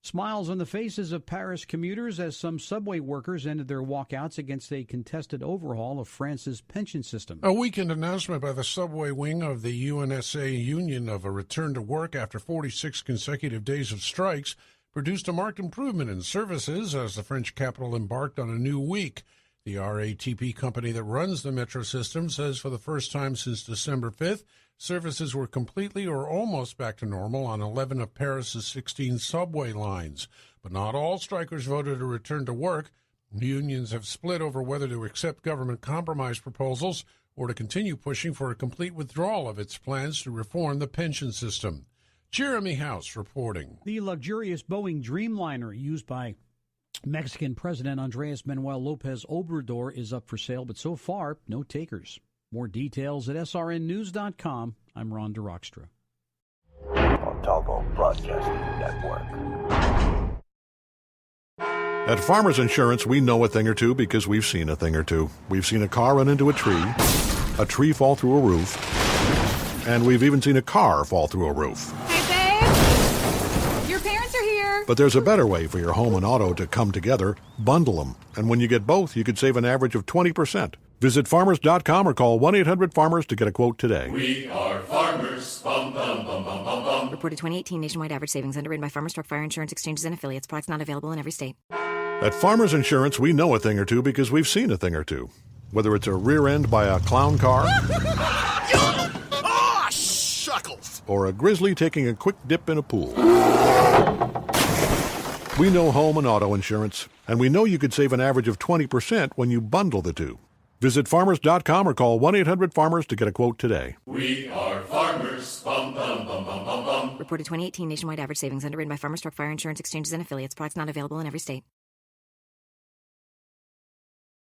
Smiles on the faces of Paris commuters as some subway workers ended their walkouts against a contested overhaul of France's pension system.
A weekend announcement by the subway wing of the UNSA union of a return to work after 46 consecutive days of strikes produced a marked improvement in services as the French capital embarked on a new week. The RATP company that runs the metro system says for the first time since December 5th, services were completely or almost back to normal on 11 of Paris's 16 subway lines. But not all strikers voted to return to work. Unions have split over whether to accept government compromise proposals or to continue pushing for a complete withdrawal of its plans to reform the pension system. Jeremy House reporting.
The luxurious Boeing Dreamliner used by Mexican President Andres Manuel Lopez Obrador is up for sale, but so far, no takers. More details at srnnews.com. I'm Ron DeRockstra.
Montalvo Broadcasting Network.
At Farmers Insurance, we know a thing or two because we've seen a thing or two. We've seen a car run into a tree fall through a roof, and we've even seen a car fall through a roof.
Hey, babe! Your parents are here!
But there's a better way for your home and auto to come together. Bundle them. And when you get both, you could save an average of 20%. Visit farmers.com or call 1-800-FARMERS to get a quote today.
We are farmers. Bum, bum, bum, bum, bum, bum.
Reported 2018 nationwide average savings underwritten by Farmers Truck Fire Insurance Exchanges and Affiliates. Products not available in every state.
At Farmers Insurance, we know a thing or two because we've seen a thing or two. Whether it's a rear end by a clown car
shuckles,
or a grizzly taking a quick dip in a pool. We know home and auto insurance, and we know you could save an average of 20% when you bundle the two. Visit farmers.com or call 1-800-FARMERS to get a quote today.
We are farmers. Bum, bum, bum, bum, bum, bum.
Reported 2018 nationwide average savings underwritten by Farmers Truck Fire Insurance Exchanges and Affiliates. Products not available in every state.